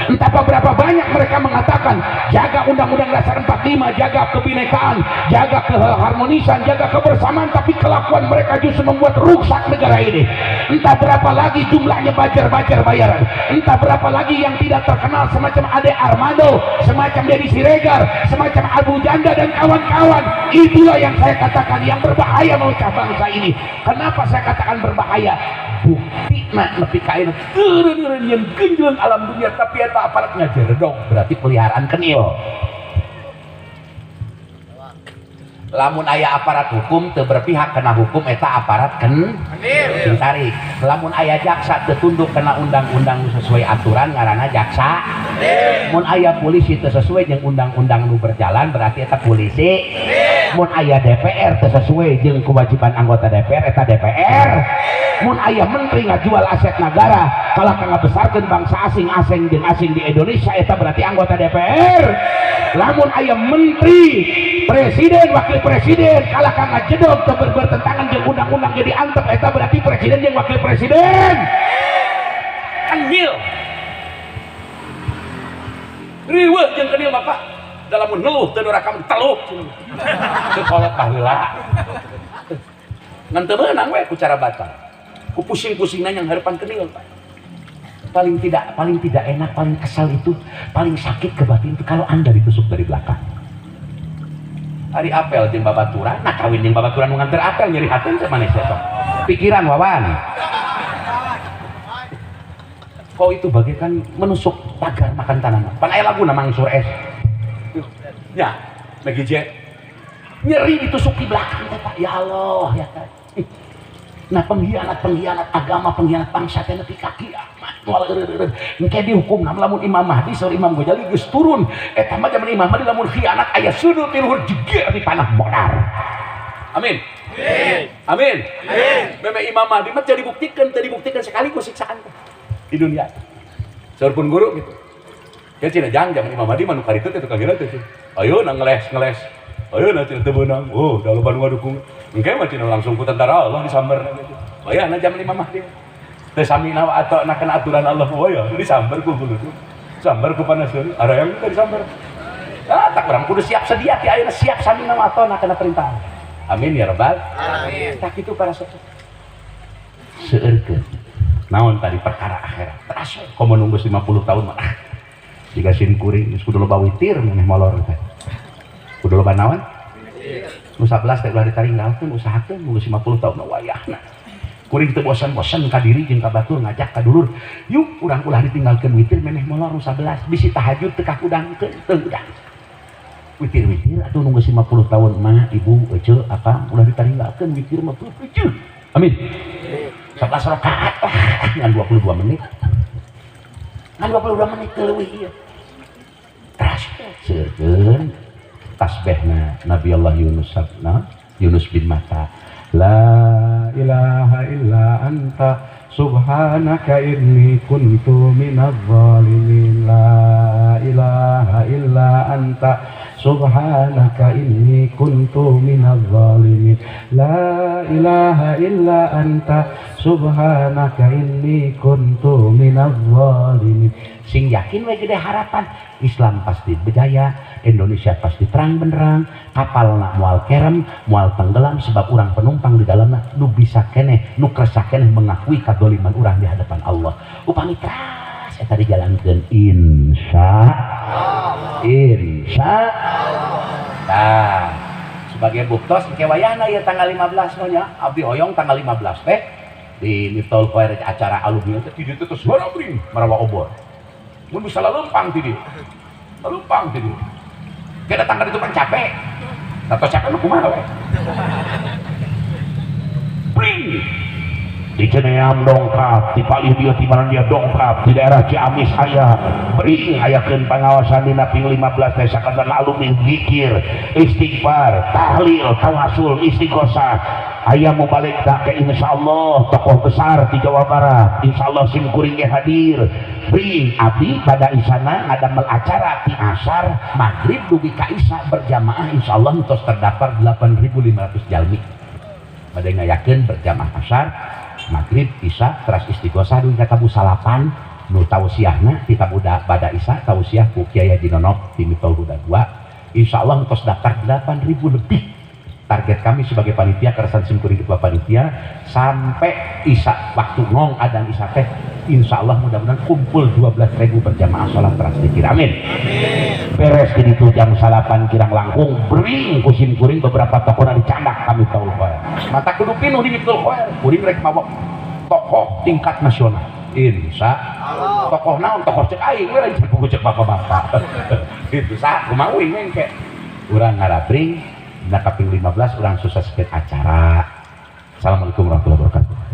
C: Entah berapa banyak mereka mengatakan jaga Undang-Undang Dasar 45, jaga kebinekaan, jaga keharmonisan, jaga kebersamaan, tapi kelakuan mereka justru membuat rusak negara ini. Entah berapa lagi jumlahnya bajar-bajar bayaran, entah berapa lagi yang tidak terkenal semacam Ade Armando, semacam Deddy Siregar, semacam Abu Janda dan kawan-kawan. Itulah yang saya katakan yang berbahaya memecah bangsa ini. Kenapa saya katakan berbahaya? Bukti nepi ka ayeuna teureun yang genjleung alam dunia tapi eta aparatnya jeredog berarti peliharaan kenil. Lamun aya aparat hukum teu berpihak kena hukum eta aparat kenil. Tarik. Lamun aya jaksa teu tunduk kena undang-undang sesuai aturan ngaranna jaksa. Mun aya polisi teu sesuai jeung undang-undang nu berjalan berarti eta polisi. Mun aya DPR teu sesuai jeung kewajiban anggota DPR eta DPR. Mun aya menteri ngajual aset negara kalau ngabesarkeun bangsa asing jeung asing di Indonesia eta berarti anggota DPR. Lamun aya menteri, presiden, wakil presiden kalau ngajedog teu bertentangan jeung undang-undang jadi antep eta berarti presiden jeung wakil presiden. Kenil. Riweuh jeung kenil Bapak. Dalam ngeluh teu rakam teluh. Teu kolot baheula. Ngan teu meunang we ku cara batal. Ku pusing-pusingna yang harapan kenil Pak. Paling tidak enak, paling kesal itu, paling sakit ke batin itu kalau Anda ditusuk dari belakang. Hari apel jeung babaturan, nah kawin jeung babaturan nu nganter apel nyeri hateun teh manis ya, pikiran wawan. Kok itu bagaikan menusuk pagar makan tanaman. Pan aya laguna mangsur es. Ya, Megi J. Nyeri ditusuk di belakang teh Pak. Ya Allah, ya kan. Nah pengkhianat agama, pengkhianat bangsa teh nepi ka kiamat. Engke dihukum lamun Imam Mahdi saur Imam Ghazali geus turun eta mah zaman Imam Mahdi lamun khianat aya sudut ti luhur jeger di panah modar. Amin. Amin. Meme Imam Mahdi mah teu dibuktikan sekaligus siksaan di dunia. Saur pun guru gitu. Ya cenah jang zaman Imam Mahdi mah nu karitu teh kagira teh. Ayo na ngeles. Ayo nanti teu beunang. Oh, da loba nu ngadukung. Engke mah cenah langsung ku tentara Allah disamber gitu. Oh ya na zaman Imam Mahdi. Teu sami na atau na kana aturan Allah oh ya disamber ku guru tuh. Samber ku panaseun, ada yang teu disamber. Ah, tak urang kudu siap sedia ti ayeuna siap sami na atau na kana perintah. Amin ya rabbal alamin. Tak itu para saudara. Seueurkeun. Naon tadi perkara akhirat. Terasa komo nunggu 50 tahun mah. Jika sin kuring geus kudu loba witir maneh molor teh. Kudu loba naon? Nu 11 teh ulah ditaringgalkeun usahakeun nunggu 50 tahun wayahna. Kuring teu bosan-bosan ka diri jeung ka batur ngajak ka dulur. Yuk urang ulah ditinggalkeun witir maneh molor nu 11. Bisi tahajud teu kakudangkeun teu udang. Witir-witir atuh nunggu 50 tahun mah ibu ece apa ulah ditaringgalkeun witir mah teu. Amin. 11 rakaat ngan 22 menit. Ngan 22 menit teu leuwih ieu. Terus seueurkeun tasbihna Nabi Allah Yunus bin Matta. La ilaha illa anta subhanaka inni kuntu minadz zalimin. La ilaha illa anta subhanaka inni kuntu minadz zalimin. La ilaha illa anta subhanaka inni kuntu minadz zalimin. Sing yakin we gede harapan Islam pasti berjaya, Indonesia pasti terang benderang, kapalna moal kerem, moal tenggelam sebab urang penumpang di dalamnya nu bisa keneh, nu kersa keneh mengakui kadoliman urang di hadapan Allah. Upami teras eta dijalankeun insya nah sebagai buktos ke wayahna ya tanggal 15 nya abdi hoyong tanggal 15 teh di Miftahul Khair acara alumni teh di ditu suara bring marawa obor. Mun bisa lempang ti dieu. Lempang ti dieu. Ke datang ka ditu pan capek. Atau capek lu kumaha we? Bring. di Ceneam dongkap, di Palibio di mana dia dongkap, di daerah Ciamis aya beri ayakeun pengawasan dina ping 15 teh sakadar alumni zikir, istighfar, tahlil, tawasul, istighosah. Aya mau balik ke insyaallah tokoh besar di Jawa Barat, insyaallah sim kuring ge hadir. Beri abdi pada isana ngadamel acara ti asar maghrib dugi ka isya berjamaah insyaallah tos terdapat 8.500 jalmi. Bade ngayakeun berjamaah asar maghrib isya teras istighosah dugi ka musalapan nu tausiahna ti kabuda pada isya tausiah ku Kiai Haji Nonok ti Miftahul Huda 2 insyaallah tos daftar 8.000 lebih. Target kami sebagai panitia keresan simkuring ketua panitia sampai isya waktu ngong adan isya teh insyaallah mudah-mudahan kumpul 12.000 berjamaah sholat teras zikir amin. Beres kitu jam 8 kirang langkung bering ku simkuring beberapa tokoh dicandak kami tahu khoer mata kudu pinuh di Miftahul khoer kuring rek mabok tokoh tingkat nasional insya tokoh naon tokoh cek aing we lain cek bapak-bapak gitu sa kumaha we engke urang ngarabring na kaping 15 orang sukses acara. Assalamualaikum warahmatullahi wabarakatuh.